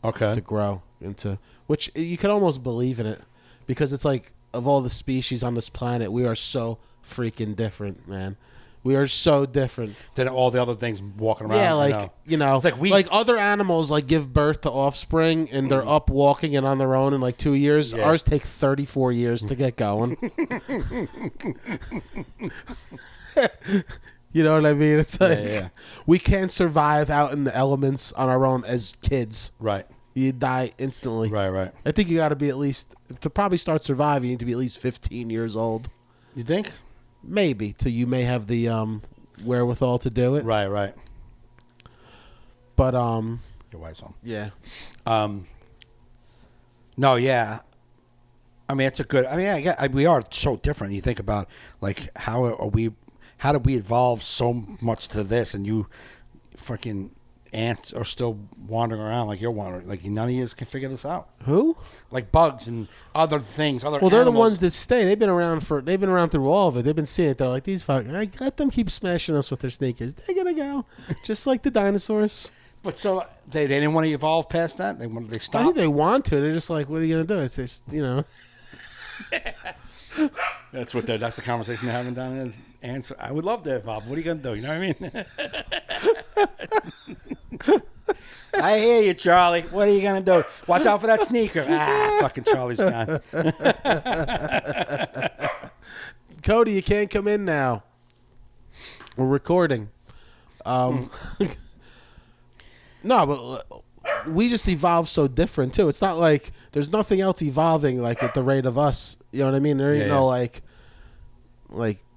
Okay. to grow into, which you could almost believe in it, because it's like of all the species on this planet, we are so freaking different, man. We are so different. Then all the other things walking around. Yeah, I like know. it's like we- like other animals like give birth to offspring and they're up walking and on their own in like 2 years. Yeah. Ours take 34 years to get going. You know what I mean? It's like yeah. we can't survive out in the elements on our own as kids. Right. You die instantly. Right. I think you got to be at least to probably start surviving. You need to be at least 15 years old, You think? maybe, till you may have the wherewithal to do it. Right. But Your wife's home. yeah. No, yeah. I mean, it's a good. I mean, we are so different. You think about like how are we? How did we evolve so much to this? And you, fucking ants are still wandering around like you're wandering. Like none of you can figure this out. Who? Like bugs and other things. Other Well, they're the animals. ones that stay. They've been around through all of it. They've been seeing it. They're like, these fucking, let them keep smashing us with their sneakers. They're gonna go, just like the dinosaurs. But so they didn't want to evolve past that. They I stopped. think they want to. They're just like, what are you gonna do? It's just, That's the conversation they're having down there. And so I would love to evolve. What are you gonna do? You know what I mean? I hear you, Charlie. What are you gonna do? Watch out for that sneaker. Fucking Charlie's gone. Cody, you can't come in now. We're recording. No, but we just evolved so different too. It's not like there's nothing else evolving like at the rate of us. You know what I mean? There ain't no like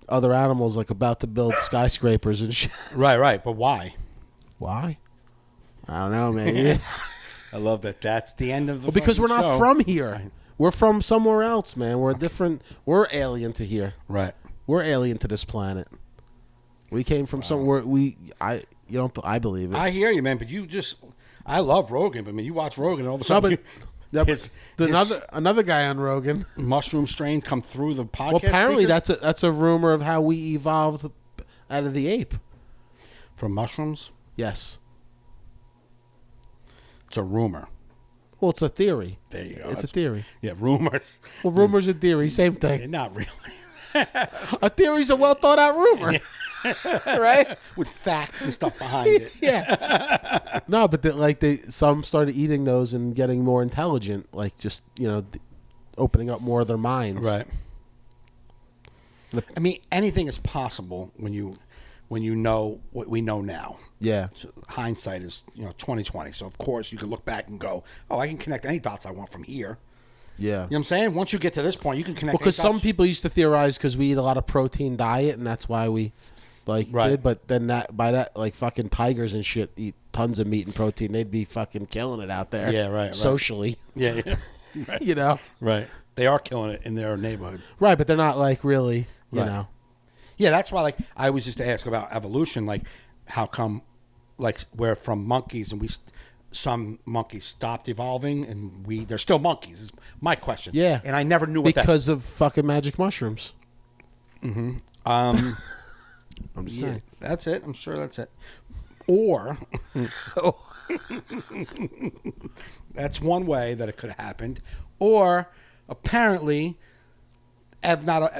other animals like about to build skyscrapers and shit. Right. But why? Why? I don't know, man. I love that. That's the end of the. Well, because we're fucking not show. from here. We're from somewhere else, man. We're different. We're alien to here. Right. We're alien to this planet. We came from somewhere. I believe it. I hear you, man. But you just. I love Rogan, but I mean, you watch Rogan, and all of a sudden, another guy on Rogan. mushroom strain come through the podcast. Well, apparently speakers? that's a rumor of how we evolved out of the ape. from mushrooms. Yes. It's a rumor. Well, it's a theory. There you go. It's a theory. Yeah, rumors. Well, rumors and theory, same thing. Not really. A theory's a well thought out rumor, right? With facts and stuff behind it. Yeah. No, but some started eating those and getting more intelligent, like just opening up more of their minds. Right. I mean, anything is possible when you know what we know now. Yeah. So hindsight is 20/20. So of course you can look back and go, oh, I can connect any dots I want from here. Yeah. You know what I'm saying? Once you get to this point, you can connect. Well, because any some dots. people used to theorize because we eat a lot of protein diet, and that's why we Right. did. But then like fucking tigers and shit eat tons of meat and protein. They'd be fucking killing it out there. Yeah, right. Socially. Yeah. Right. Right. They are killing it in their neighborhood. Right, but they're not like really, Right. Yeah, that's why I was just to ask about evolution, like how come we're from monkeys and some monkeys stopped evolving and they're still monkeys is my question. Yeah. And I never knew what because of fucking magic mushrooms. I'm just saying. That's it. I'm sure that's it. Or that's one way that it could have happened. Or apparently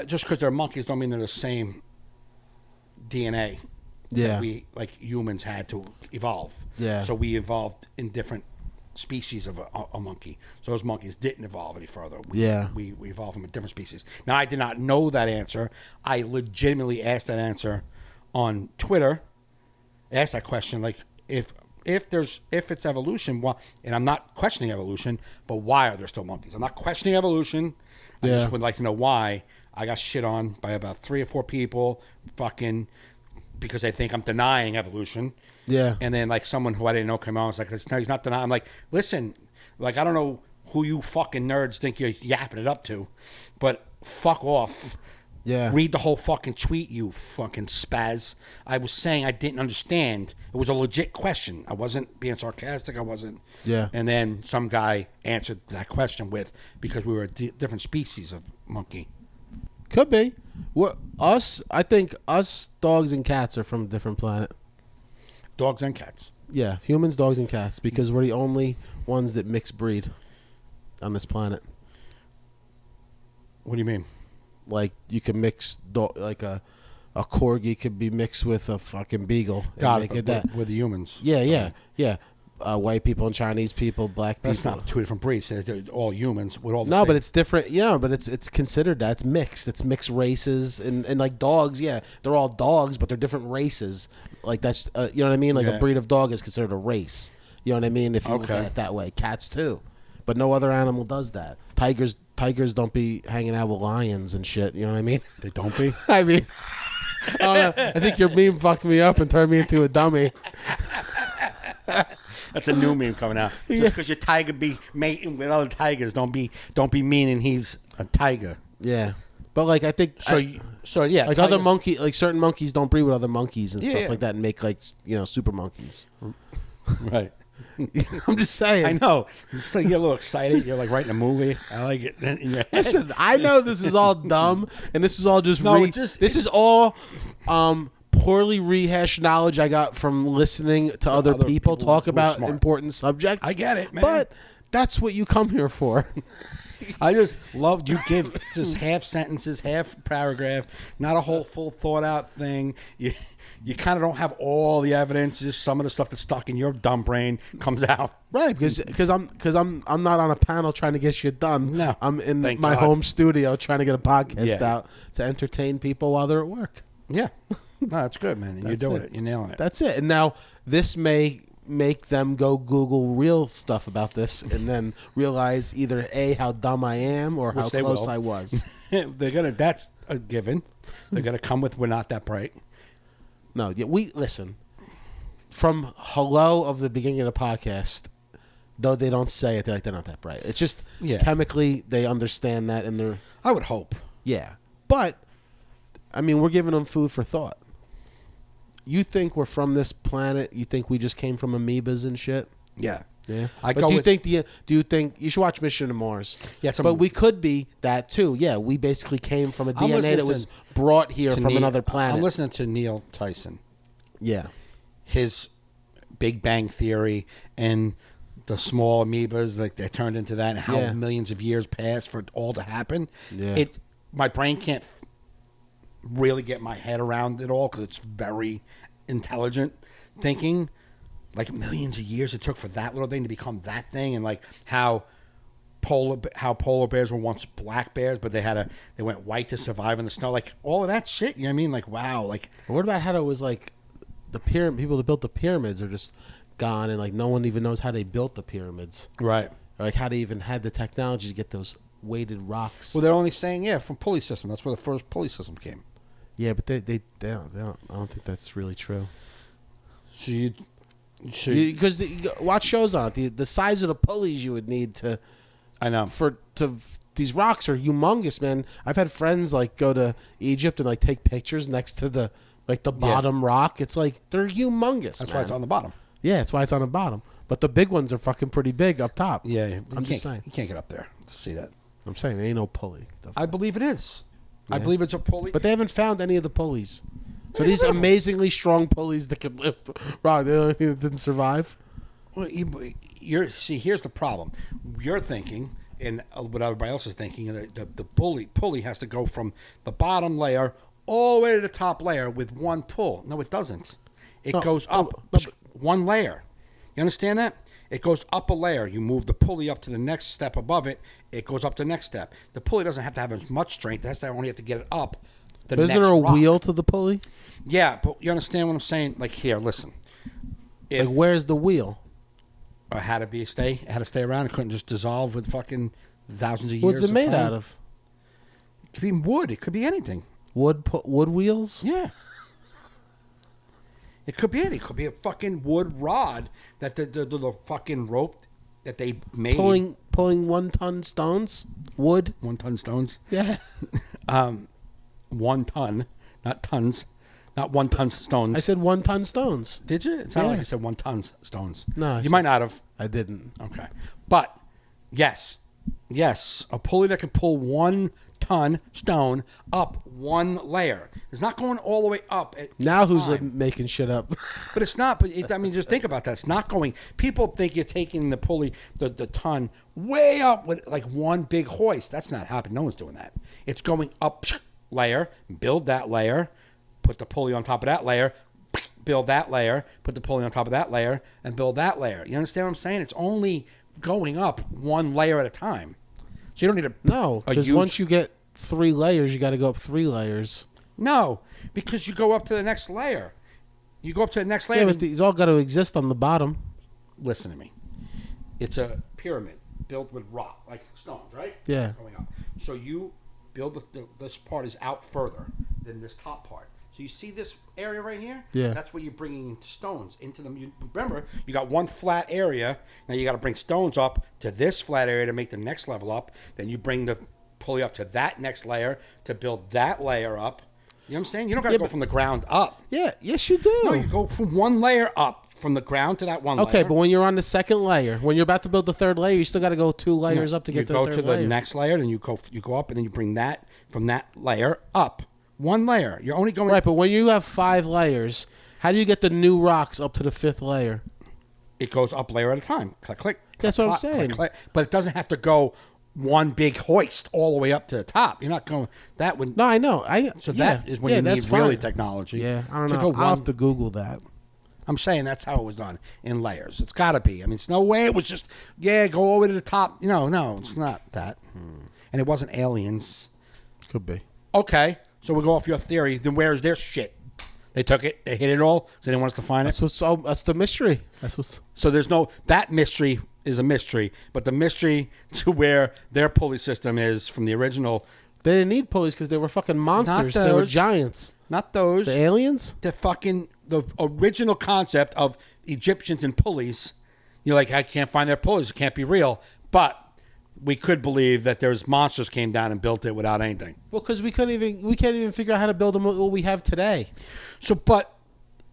just because they're monkeys don't mean they're the same DNA that we humans had to evolve. Yeah. So we evolved in different species of a monkey. So those monkeys didn't evolve any further. We evolved from a different species. Now I did not know that answer. I legitimately asked that answer on Twitter. Asked that question like if it's evolution, and I'm not questioning evolution, but why are there still monkeys? I'm not questioning evolution. I just would like to know why. I got shit on by about 3 or 4 people, fucking, because they think I'm denying evolution. Yeah. And then someone who I didn't know came on and was like, no, he's not denying. I'm like, listen, I don't know who you fucking nerds think you're yapping it up to, but fuck off. Yeah. Read the whole fucking tweet, you fucking spaz. I was saying I didn't understand. It was a legit question. I wasn't being sarcastic. I wasn't. Yeah. And then some guy answered that question with, because we were a different species of monkey. Could be. I think us dogs and cats are from a different planet. Dogs and cats. Yeah, humans, dogs, and cats, because we're the only ones that mix breed on this planet. What do you mean? Like, you can mix, like a corgi could be mixed with a fucking beagle. And God, make it that. with the humans. Yeah. White people and Chinese people, black people. That's not two different breeds. They're all humans with all the No, same. but it's different. Yeah, but it's considered that. It's mixed. It's mixed races. And like dogs, yeah, they're all dogs, but they're different races. Like that's, you know what I mean? Like Yeah. a breed of dog is considered a race. You know what I mean? If you look at it that way. Cats too. But no other animal does that. Tigers don't be hanging out with lions and shit. You know what I mean? They don't be? I mean, I don't know. I think your meme fucked me up and turned me into a dummy. That's a new meme coming out. Just because your tiger be mating with other tigers, don't be meaning he's a tiger. Yeah. But like I think So yeah, like tigers, other monkey, like certain monkeys don't breed with other monkeys and stuff Yeah. like that, and make like super monkeys. right? I'm just saying. I know. It's like you're a little excited. You're like writing a movie. I like it in your head. Listen, I know this is all dumb, and this is all just this is all poorly rehashed knowledge I got from listening to other people talk who are about smart. important subjects. I get it, man. But that's what you come here for. I just love you give just half sentences, half paragraph, not a whole full thought out thing. You kind of don't have all the evidence. Just some of the stuff that's stuck in your dumb brain comes out. Right, because I'm not on a panel trying to get shit done. No, I'm in thank my God. home studio trying to get a podcast Yeah. out to entertain people while they're at work. Yeah, no, that's good, man. And you're That's doing it. it. You're nailing it. That's it. And now this may make them go Google real stuff about this and then realize either A, how dumb I am, or how Which they close will. I was. They're gonna. That's a given. They're gonna come with we're not that bright. No, yeah, we listen. From hello of the beginning of the podcast, though they don't say it, they're like they're not that bright. It's just chemically they understand that, and they're I would hope. yeah. But I mean, we're giving them food for thought. You think we're from this planet? You think we just came from amoebas and shit? Yeah. Yeah. I But go do you with- think you should watch Mission to Mars? Yeah, it's a- but we could be that too. Yeah, we basically came from a I'm DNA listening that to- was brought here to from Neil- another planet. I'm listening to Neil Tyson. Yeah. His Big Bang Theory and the small amoebas, like they turned into that, and how Yeah. millions of years passed for it all to happen. Yeah. My brain can't really get my head around it all because it's very intelligent thinking. Like millions of years it took for that little thing to become that thing, and like how polar bears were once black bears, but they went white to survive in the snow. Like all of that shit. You know what I mean? Like wow. Like But what about how it was like the people that built the pyramids are just gone, and like no one even knows how they built the pyramids, right. or like how they even had the technology to get those weighted rocks. Well, they're only saying from pulley system. That's where the first pulley system came. Yeah, but they don't. I don't think that's really true. So you Because watch shows on it. The size of the pulleys you would need to. I know. These rocks are humongous, man. I've had friends like go to Egypt and like take pictures next to the bottom rock. It's like they're humongous. That's man. why it's on the bottom. Yeah, that's why it's on the bottom. But the big ones are fucking pretty big up top. Yeah, I'm just saying. You can't get up there to see that. I'm saying there ain't no pulley. I believe it is. I Yeah. believe it's a pulley. But they haven't found any of the pulleys. So Maybe these they will. amazingly strong pulleys that can lift rock, the only thing that didn't survive. Well, here's the problem. You're thinking, and what everybody else is thinking, the pulley has to go from the bottom layer all the way to the top layer with one pull. No, it doesn't. It No, goes no, up one layer. You understand that? It goes up a layer. You move the pulley up to the next step above it. It goes up to the next step. The pulley doesn't have to have as much strength. It has to only have to get it up. But isn't there a wheel to the pulley? Yeah, but you understand what I'm saying? Like here, listen. If Like where's the wheel? it had to stay around. It couldn't just dissolve with fucking thousands of years. What's it made time. out of? It could be wood. It could be anything. Wood wheels? Yeah. It could be anything. It could be a fucking wood rod that the fucking rope that they made. Pulling 1 ton stones, wood. 1 ton stones. Yeah. 1 ton, not tons, not 1 ton stones. I said 1 ton stones. Did you? It sounded Yeah. like you said 1 ton stones. No, I you said- might not have. I didn't. Okay, but yes, a pulley that can pull 1 ton stone up 1 layer. It's not going all the way up. Now who's time. making shit up? But it's not. But I mean, just think about that. It's not going. People think you're taking the pulley, the ton, way up with like one big hoist. That's not happening. No one's doing that. It's going up layer, build that layer, put the pulley on top of that layer, build that layer, put the pulley on top of that layer, and build that layer. You understand what I'm saying? It's only going up 1 layer at a time. So you don't need No, because once you get 3 layers, you got to go up 3 layers. No, because you go up to the next layer. You go up to the next layer. Yeah, but these all got to exist on the bottom. Listen to me. It's a pyramid built with rock, like stones, right? Yeah. Going up. So you build this part is out further than this top part. So you see this area right here? Yeah. That's where you're bringing stones into them. Remember, you got 1 flat area. Now you got to bring stones up to this flat area to make the next level up. Then you bring the pulley up to that next layer to build that layer up. You know what I'm saying? You don't got to go from the ground up. Yeah, yes you do. No, you go from 1 layer up from the ground to that 1 layer. Okay, but when you're on the 2nd layer, when you're about to build the 3rd layer, you still got to go 2 layers up to get to the 3rd layer. You go to the next layer, then you go up, and then you bring that from that layer up. 1 layer. You're only going... Right, but when you have 5 layers, how do you get the new rocks up to the 5th layer? It goes up layer at a time. Click, click. That's click, what I'm click, saying. click, click. But it doesn't have to go 1 big hoist all the way up to the top. You're not going... That would... No, I know. So that is when you need really technology. Yeah, I don't to know. go I'll have to Google that. I'm saying that's how it was done, in layers. It's got to be. I mean, it's no way it was just, go over to the top. No, it's not that. And it wasn't aliens. Could be. Okay, so we'll go off your theory. Then where's their shit? They took it. They hid it all. So they didn't want us to find it. That's the mystery. That's what's. So there's no... That mystery is a mystery. But the mystery to where their pulley system is from the original... They didn't need pulleys because they were fucking monsters. They were giants. Not those. The aliens? The original concept of Egyptians and pulleys. You're like, I can't find their pulleys. It can't be real. But we could believe that there's monsters came down and built it without anything. Well, because we can't even figure out how to build them what we have today. So,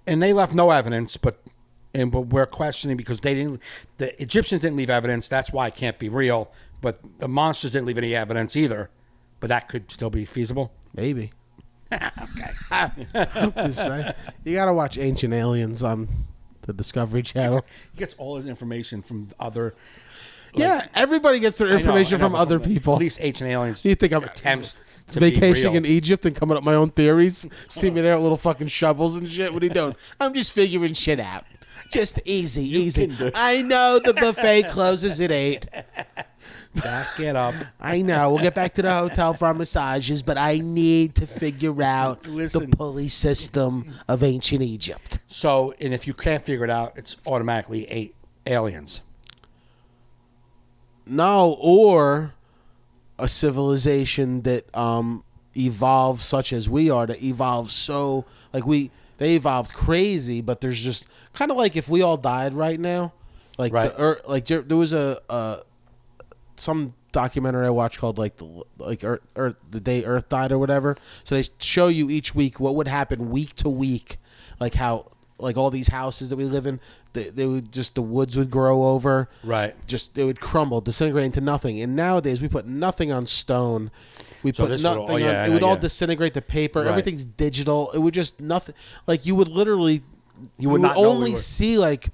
and they left no evidence, but we're questioning because the Egyptians didn't leave evidence. That's why it can't be real. But the monsters didn't leave any evidence either. But that could still be feasible. Maybe. Okay. Just saying. You got to watch Ancient Aliens on the Discovery Channel. He gets all his information from other... Yeah, everybody gets their information from other people. At least Ancient Aliens. You think I'm attempts to vacationing be in real. Egypt and coming up with my own theories? See me there with little fucking shovels and shit. What are you doing? I'm just figuring shit out. Just easy. I know the buffet closes at 8. Back it up. I know. We'll get back to the hotel for our massages, but I need to figure out Listen. the pulley system of ancient Egypt. So, and if you can't figure it out, it's automatically aliens. No, or a civilization that evolved such as we are, that evolved so they evolved crazy, but there's just kind of like if we all died right now, like Right. there was some documentary I watched called Earth, the day Earth died or whatever. So they show you each week what would happen week to week, like how all these houses that we live in, they would just, the woods would grow over, Right. Just it would crumble, disintegrate into nothing. And nowadays we put nothing on stone. We So put this nothing would all- on. yeah, I It know, would all yeah. disintegrate the paper. Right. Everything's digital. It would just nothing. Like you would literally, you would not know only we were- see like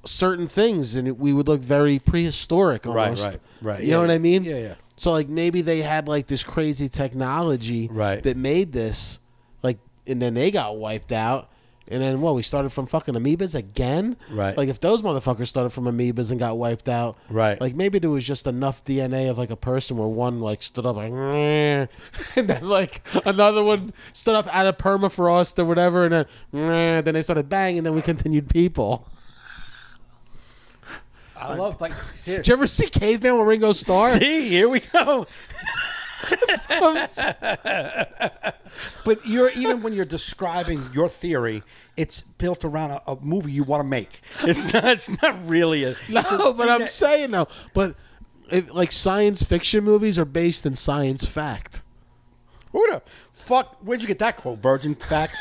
certain things, and we would look very prehistoric almost. Right. You know what I mean? Yeah. So like maybe they had like this crazy technology Right. that made this, like, and then they got wiped out. And then we started from fucking amoebas again? Right. Like if those motherfuckers started from amoebas and got wiped out. Right. Like maybe there was just enough DNA of like a person where one like stood up like, "Meh," and then like another one stood up out of permafrost or whatever, and then "Meh," then they started banging, and then we continued people. I love, like, here. Did you ever see Caveman with Ringo Starr? See, here we go. But even when you're describing your theory, it's built around a movie you want to make. It's not really a but I'm saying though. But like science fiction movies are based in science fact. Who the fuck? Where'd you get that quote? Virgin Facts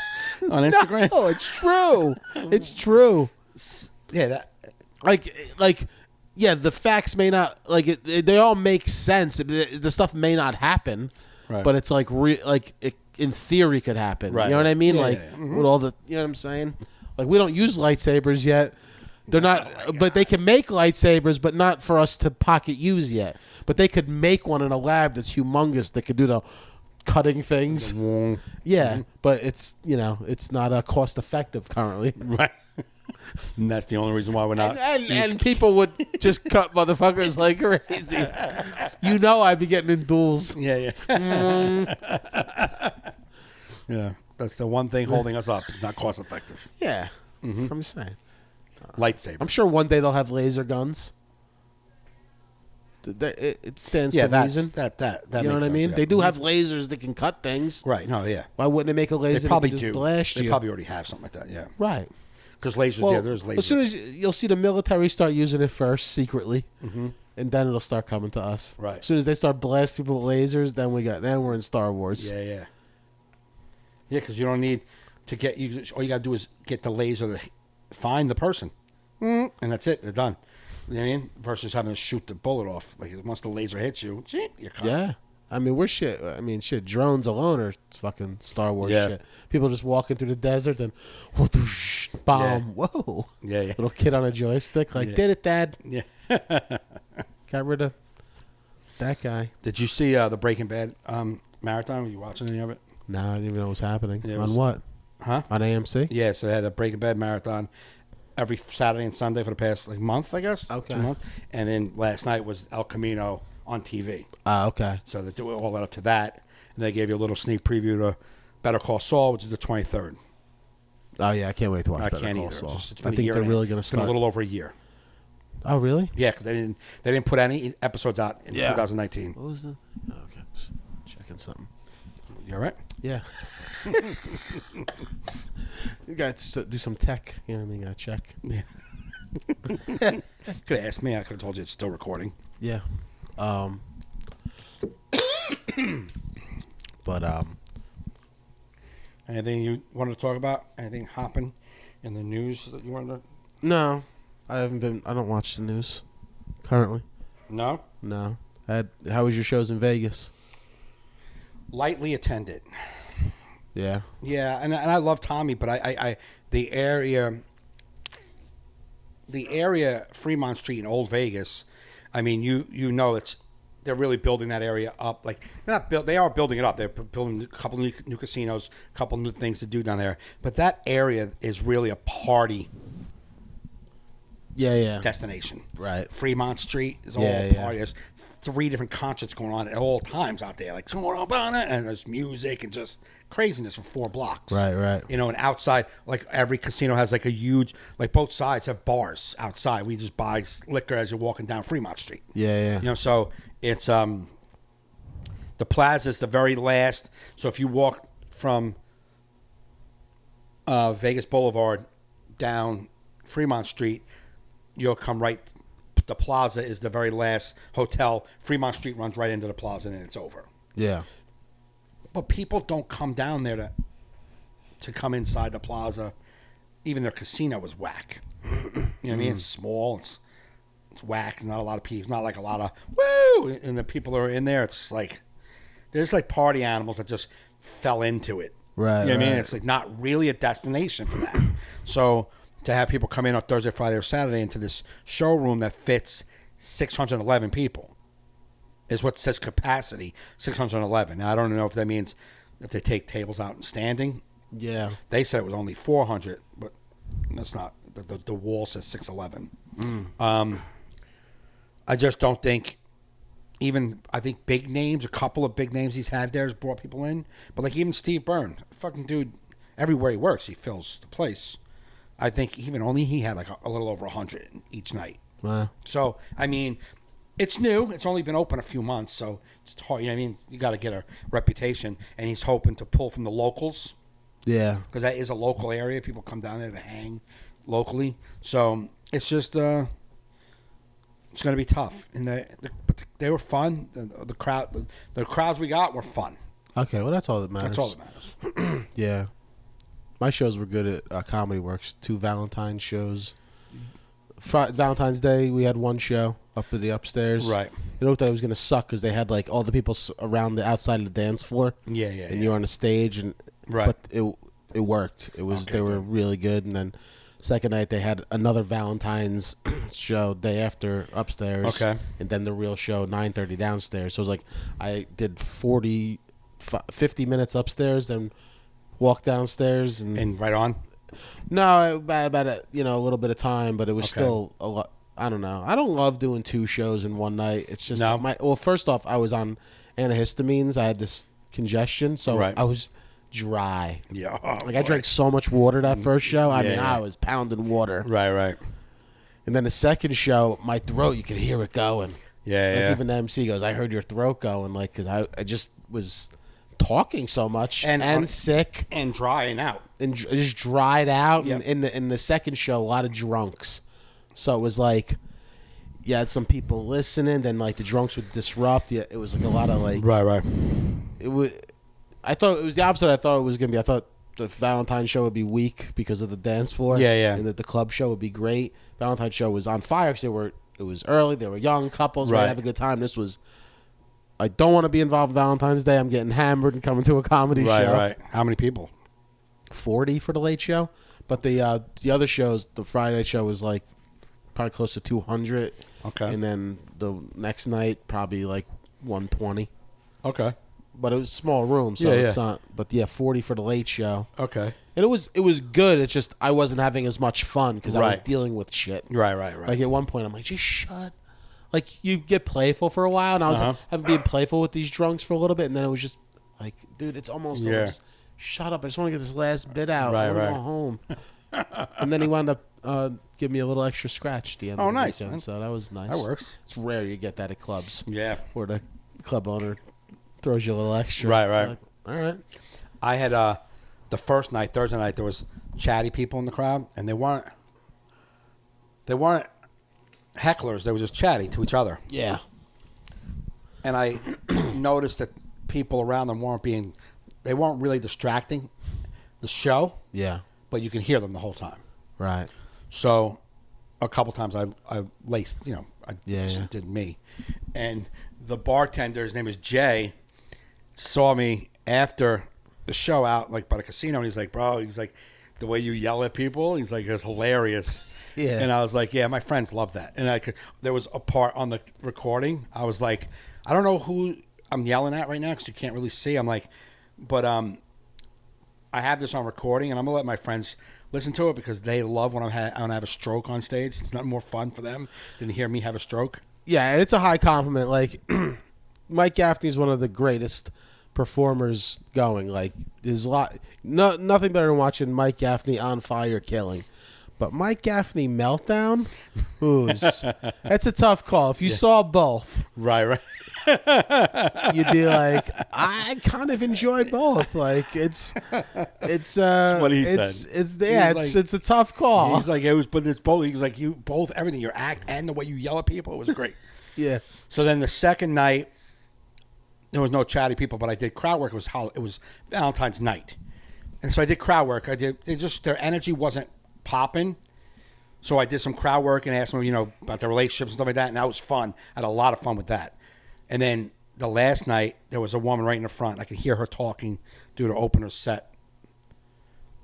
on Instagram? No, it's true. It's true. Yeah, that. Like, yeah, the facts may not they all make sense. The stuff may not happen, Right. but it's like it, in theory could happen. Right. You know what I mean? Yeah, like yeah. Mm-hmm. with all the, you know what I'm saying? Like we don't use lightsabers yet. They're not, but they can make lightsabers, but not for us to pocket use yet. But they could make one in a lab that's humongous that could do the cutting things. Yeah, but it's it's not cost effective currently. Right. And that's the only reason why we're not. And people would just cut motherfuckers like crazy. I'd be getting in duels. Yeah. Yeah. That's the one thing holding us up. It's not cost effective. Yeah, I'm just saying. Lightsaber. I'm sure one day they'll have laser guns. It stands to reason. That you know what I mean? Yeah. They do have lasers that can cut things. Right. No. Yeah. Why wouldn't they make a laser They probably that can just do. blast They you? probably already have something like that. Yeah. Right. Because lasers. Well, Yeah. There's lasers. as soon as you'll see the military start using it first secretly, and then it'll start coming to us. Right. As soon as they start blasting people with lasers, then we're in Star Wars. Yeah. Yeah. Yeah. Because you don't need to get you. All you gotta do is get the laser to find the person, and that's it. They're done. You know what I mean? Versus having to shoot the bullet off. Like once the laser hits you, you're cut. Yeah. I mean, we're shit. I mean, shit. Drones alone are fucking Star Wars Yeah. shit. People just walking through the desert and bomb. Yeah. Whoa. Yeah. Yeah. Little kid on a joystick. Like, did it, Dad? Yeah. Got rid of that guy. Did you see the Breaking Bad marathon? Were you watching any of it? No, I didn't even know what was happening. Yeah, it On was- what? Huh? On AMC? Yeah. So they had a Breaking Bad marathon every Saturday and Sunday for the past month, I guess. Okay. 2 months. And then last night was El Camino on TV. Okay. So they do all that up to that, and they gave you a little sneak preview to Better Call Saul, which is the 23rd. Oh, yeah. I can't wait to watch I Better can't Call either. Saul. It's I been a think year they're and really going to It's been start. a little over a year. Oh, really? Yeah, because they didn't put any episodes out in 2019. What was the? Oh, okay. Just checking something. You all right? Yeah. You got to do some tech. You know what I mean? Got to check. Yeah. Could have asked me. I could have told you it's still recording. Yeah. But Anything you wanted to talk about? Anything hopping in the news that you wanted to? no, I don't watch the news currently. No. No. How was your shows in Vegas? Lightly attended. Yeah. Yeah, and I love Tommy, but I the area Fremont Street in Old Vegas. I mean, you know they're really building that area up. Like they are building it up. They're building a couple new casinos, a couple new things to do down there. But that area is really a party Yeah. destination. Right. Fremont Street is all Yeah, yeah. party. There's 3 different concerts going on at all times out there. Like, and there's music and just craziness for 4 blocks. Right. You know, and outside, like every casino has like a huge, like both sides have bars outside. We just buy liquor as you're walking down Fremont Street. Yeah. You know, so it's the plaza is the very last. So if you walk from Vegas Boulevard down Fremont Street, you'll come right. The plaza is the very last hotel. Fremont Street runs right into the plaza, and it's over. Yeah. But people don't come down there to come inside the plaza. Even their casino is whack. You know what I mean? It's small. It's whack. Not a lot of people. Not like a lot of woo. And the people that are in there, it's like there's like party animals that just fell into it. Right. You know what I mean? right. It's like not really a destination for that. So to have people come in on Thursday, Friday, or Saturday into this showroom that fits 611 people is what says capacity, 611. Now, I don't know if that means if they take tables out and standing. Yeah. They said it was only 400, but that's not. The wall says 611. I just don't think I think big names, a couple of big names he's had there has brought people in. But like even Steve Byrne, fucking dude, everywhere he works, he fills the place. I think he had like a little over 100 each night. Wow. So, I mean, It's new. It's only been open a few months, so it's hard. You know what I mean? You got to get a reputation, and he's hoping to pull from the locals. Yeah. Because that is a local area. People come down there to hang locally. So it's just it's going to be tough. And but they were fun. The crowds we got were fun. Okay, well, that's all that matters. That's all that matters. Yeah. My shows were good at Comedy Works. 2 Valentine's shows. Valentine's Day, we had 1 show up at the upstairs. Right. You looked like it was going to suck because they had like all the people around the outside of the dance floor. Yeah. And you're on the stage, and right. But it worked. It was they were really good. And then second night they had another Valentine's show day after upstairs. Okay. And then the real show 9:30 downstairs. So it was like I did 50 minutes upstairs, then walked downstairs and right on. No, about a little bit of time, but it was still a lot. I don't know. I don't love doing 2 shows in one night. It's just well, first off, I was on antihistamines. I had this congestion, so I was dry. Yeah, I drank so much water that first show. I was pounding water. Right. And then the second show, my throat, you could hear it going. Yeah. Even the MC goes, "I heard your throat going," like because I just was talking so much and sick and drying out and just dried out. Yep. And in the second show, a lot of drunks, so it was like you had some people listening, then like the drunks would disrupt. It was like a lot of like right. It would. I thought it was the opposite. I thought it was gonna be. I thought the Valentine's show would be weak because of the dance floor. Yeah. And that the club show would be great. Valentine's show was on fire because it was early. They were young couples. Right. Have a good time. This was. I don't want to be involved in Valentine's Day. I'm getting hammered and coming to a comedy show. Right. How many people? 40 for the late show. But the other shows, the Friday show was like probably close to 200. Okay. And then the next night, probably like 120. Okay. But it was a small room, so it's not. But 40 for the late show. Okay. And it was good. It's just I wasn't having as much fun because I was dealing with shit. Right. Like at one point, I'm like, just shut. Like you get playful for a while, and I was having being playful with these drunks for a little bit, and then it was just like, dude, it's almost shut up. I just want to get this last bit out. I want to go home. And then he wound up giving me a little extra scratch at the end. Oh, of the nice. weekend, so that was nice. That works. It's rare you get that at clubs. Yeah. Where the club owner throws you a little extra. Right. Like, all right. I had the first night, Thursday night, there was chatty people in the crowd, and they weren't hecklers. They were just chatty to each other. Yeah. And I noticed that people around them weren't really distracting the show. Yeah. But you can hear them the whole time. Right. So a couple times I laced, did me. And the bartender, his name is Jay, saw me after the show out like by the casino, and he's like, bro, the way you yell at people, he's like, it's hilarious. Yeah. And I was like, yeah, my friends love that. And there was a part on the recording, I was like, I don't know who I'm yelling at right now because you can't really see. I'm like, but I have this on recording, and I'm going to let my friends listen to it because they love when I have a stroke on stage. It's not more fun for them than to hear me have a stroke. Yeah, and it's a high compliment. Like, Mike Gaffney is one of the greatest performers going. Like, there's nothing better than watching Mike Gaffney on fire killing. But Mike Gaffney meltdown, that's a tough call. If you saw both, right, you'd be like, I kind of enjoy both. Like it's what he said. It's a tough call. He's like, it's both. He's like, you both, everything, your act and the way you yell at people, it was great. Yeah. So then the second night, there was no chatty people, but I did crowd work. It was Valentine's night, and so I did crowd work. Their energy wasn't popping, so I did some crowd work and asked them, about their relationships and stuff like that, and that was fun. I had a lot of fun with that. And then the last night, there was a woman right in the front. I could hear her talking due to open her set,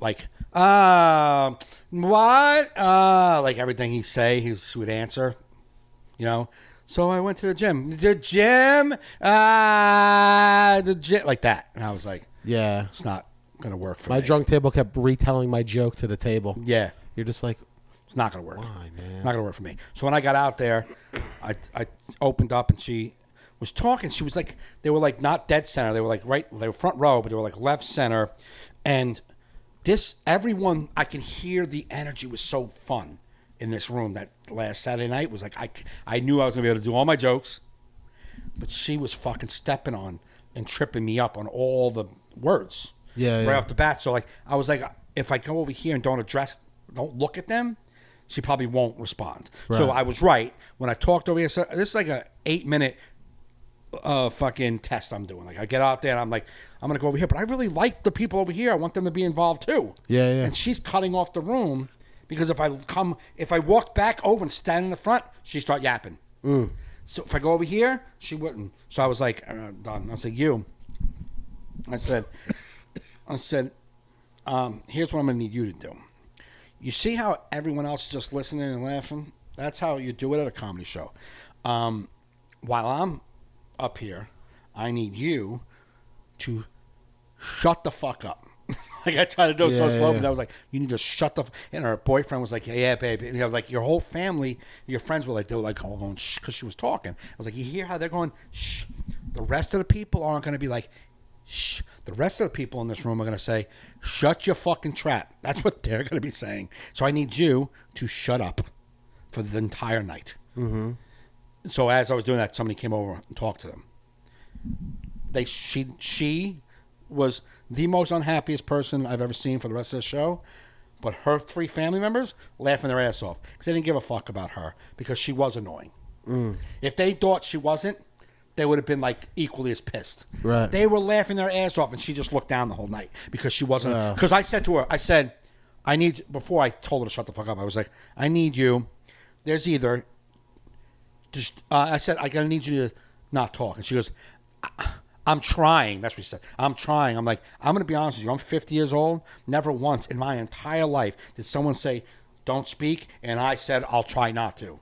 like, what? Like everything he would answer, So I went to the gym, like that, and I was like, yeah, it's not gonna work for me. My drunk table kept retelling my joke to the table. Yeah. You're just like, it's not gonna work. Why, man? Not gonna work for me. So when I got out there, I opened up and she was talking. She was like, they were like not dead center. They were like they were front row, but they were like left center. And everyone, I can hear the energy was so fun. in this room that last Saturday night was like, I knew I was going to be able to do all my jokes, but she was fucking stepping on and tripping me up on all the words right off the bat. So like, I was like, if I go over here and don't look at them, she probably won't respond. Right. So I was right when I talked over here. So this is like a 8-minute fucking test I'm doing. Like I get out there and I'm like, I'm gonna go over here, but I really like the people over here. I want them to be involved too. Yeah. And she's cutting off the room because if I walked back over and stand in the front, she'd start yapping. So if I go over here, she wouldn't. So I was like, done. I was like, I said, here's what I'm gonna need you to do. You see how everyone else is just listening and laughing? That's how you do it at a comedy show. While I'm up here, I need you to shut the fuck up. Like I tried to do it so slow, but I was like, you need to shut the and her boyfriend was like, yeah, baby. And I was like, your whole family, your friends were like, they were like, all going, shh, because she was talking. I was like, you hear how they're going, shh. The rest of the people aren't going to be like, shh. The rest of the people in this room are going to say, shut your fucking trap. That's what they're going to be saying. So I need you to shut up for the entire night. Mm-hmm. So as I was doing that, somebody came over and talked to them. She was the most unhappiest person I've ever seen for the rest of the show. But her 3 family members laughing their ass off because they didn't give a fuck about her because she was annoying. If they thought she wasn't, they would have been like equally as pissed. Right. They were laughing their ass off, and she just looked down the whole night because she wasn't. Because I said to her, I need, before I told her to shut the fuck up, I was like, I need you. There's either, just, I said, I gotta need you to not talk. And she goes, I'm trying. That's what she said. I'm trying. I'm like, I'm going to be honest with you. I'm 50 years old. Never once in my entire life did someone say, don't speak. And I said, I'll try not to.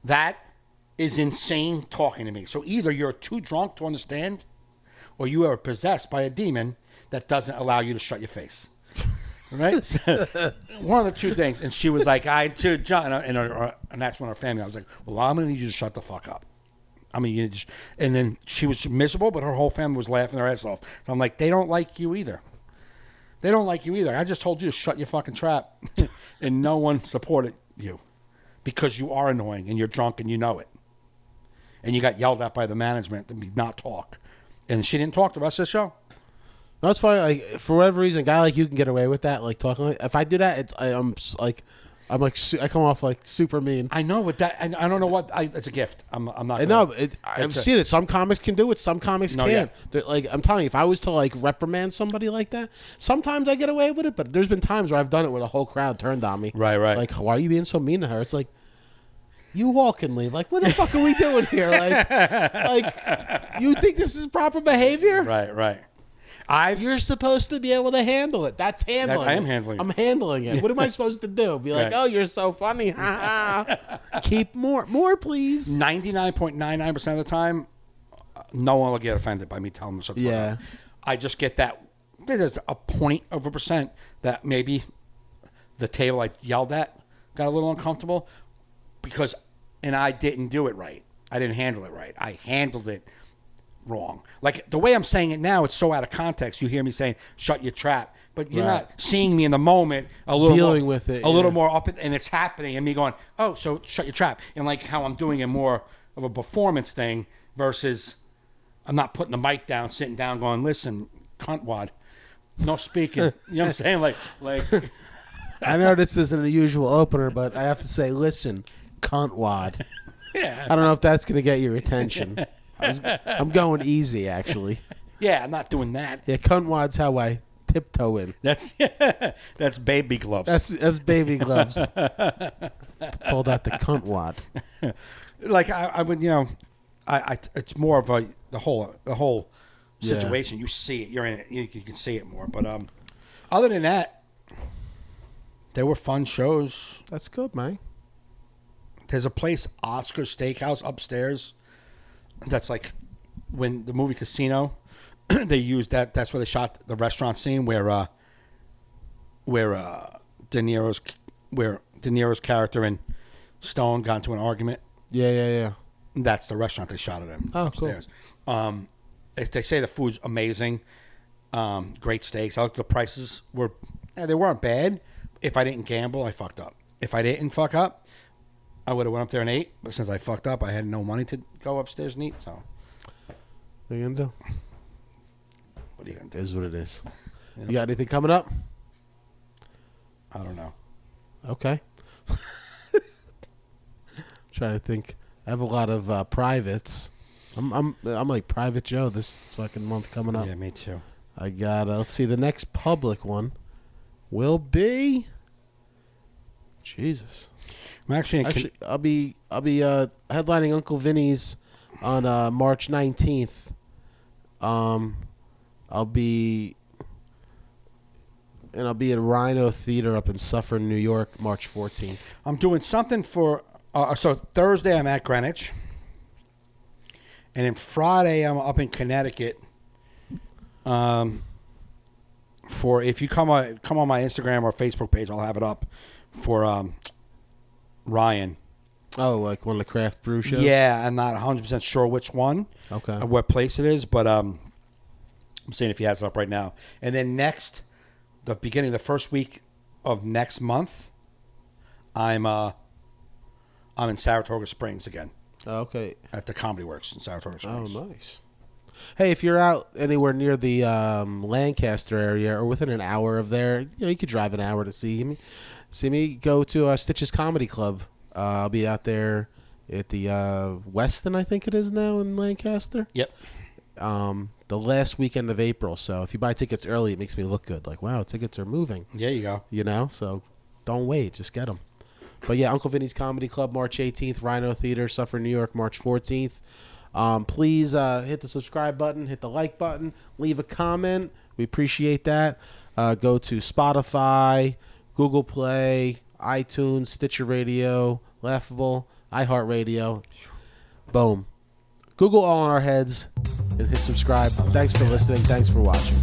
That is insane talking to me. So either you're too drunk to understand or you are possessed by a demon that doesn't allow you to shut your face. Right? So, one of the two things. And she was like, to John, and that's one of her family. I was like, well, I'm going to need you to shut the fuck up. I mean, and then she was miserable, but her whole family was laughing their ass off. So I'm like, they don't like you either. They don't like you either. I just told you to shut your fucking trap, and no one supported you because you are annoying and you're drunk and you know it. And you got yelled at by the management to not talk. And she didn't talk the rest of the show. No, it's funny. Like, for whatever reason, a guy like you can get away with that. Like talking. If I do that, I come off like super mean. I know with that. I don't know what. It's a gift. I'm not. No, I've seen it. Some comics can do it. Some comics can't. Like I'm telling you, if I was to like reprimand somebody like that, sometimes I get away with it. But there's been times where I've done it where the whole crowd turned on me. Right. Like, why are you being so mean to her? It's like, you walk and leave. Like, what the fuck are we doing here? Like, you think this is proper behavior? Right. You're supposed to be able to handle it. That's handling it. I am handling it. I'm handling it. What am I supposed to do? Be like, oh, you're so funny. Keep more, please. 99.99% of the time, no one will get offended by me telling them something. Yeah. I just get that. There's a 0.1% that maybe the table I yelled at got a little uncomfortable because, and I didn't do it right. I didn't handle it right. I handled it wrong. Like the way I'm saying it now, it's so out of context. You hear me saying, shut your trap. But you're not seeing me in the moment a little dealing more, with it. A little more up and it's happening and me going, oh, so shut your trap. And like how I'm doing it more of a performance thing versus I'm not putting the mic down, sitting down going, listen, cuntwad, no speaking. You know what I'm saying? Like I know this isn't a usual opener, but I have to say, listen, cuntwad. Yeah. I don't know if that's going to get your attention. I'm going easy, actually. Yeah, I'm not doing that. Yeah, cuntwad's how I tiptoe in. That's baby gloves. That's baby gloves. Pulled out the cuntwad. Like I would, it's more of the whole situation. You see it, you're in it, you can see it more. But other than that, they were fun shows. That's good, man. There's a place, Oscar Steakhouse upstairs. That's like when the movie Casino, they used that. That's where they shot the restaurant scene where De Niro's character and Stone got into an argument. Yeah. That's the restaurant they shot it in. Oh, upstairs. Cool. They say the food's amazing. Great steaks. I looked at the prices they weren't bad. If I didn't gamble, I fucked up. if I didn't fuck up, I would have went up there and ate. But since I fucked up, I had no money to go upstairs and eat. So What are you gonna do? what are you gonna It do? is what it is. Yeah. You got anything coming up? I don't know. Okay. Trying to think. I have a lot of privates. I'm like Private Joe this fucking month coming up. Yeah, me too. I got let's see, the next public one will be Jesus. I'm Actually, I'll be headlining Uncle Vinny's on March 19th. I'll be at Rhino Theater up in Suffern, New York, March 14th. I'm doing something for. So Thursday I'm at Greenwich, and then Friday I'm up in Connecticut. For if you come on my Instagram or Facebook page, I'll have it up for Ryan. Oh, like one of the craft brew shows? Yeah, I'm not 100% sure which one, Okay. what place it is, but I'm seeing if he has it up right now. And then the beginning, the first week of next month, I'm in Saratoga Springs again Okay. at the Comedy Works in Saratoga Springs. Oh, nice. Hey, if you're out anywhere near the Lancaster area or within an hour of there, you could drive an hour to see me. Go to Stitch's Comedy Club. I'll be out there at the Weston, I think it is now in Lancaster. Yep. The last weekend of April. So if you buy tickets early, it makes me look good. Like, wow, tickets are moving. There you go. So don't wait, just get them. But yeah, Uncle Vinny's Comedy Club, March 18th, Rhino Theater, Suffern, New York, March 14th. Please hit the subscribe button, hit the like button, leave a comment. We appreciate that. Go to Spotify, Google Play, iTunes, Stitcher Radio, Laughable, iHeartRadio. Boom. Google All in Our Heads and hit subscribe. Thanks for listening. Thanks for watching.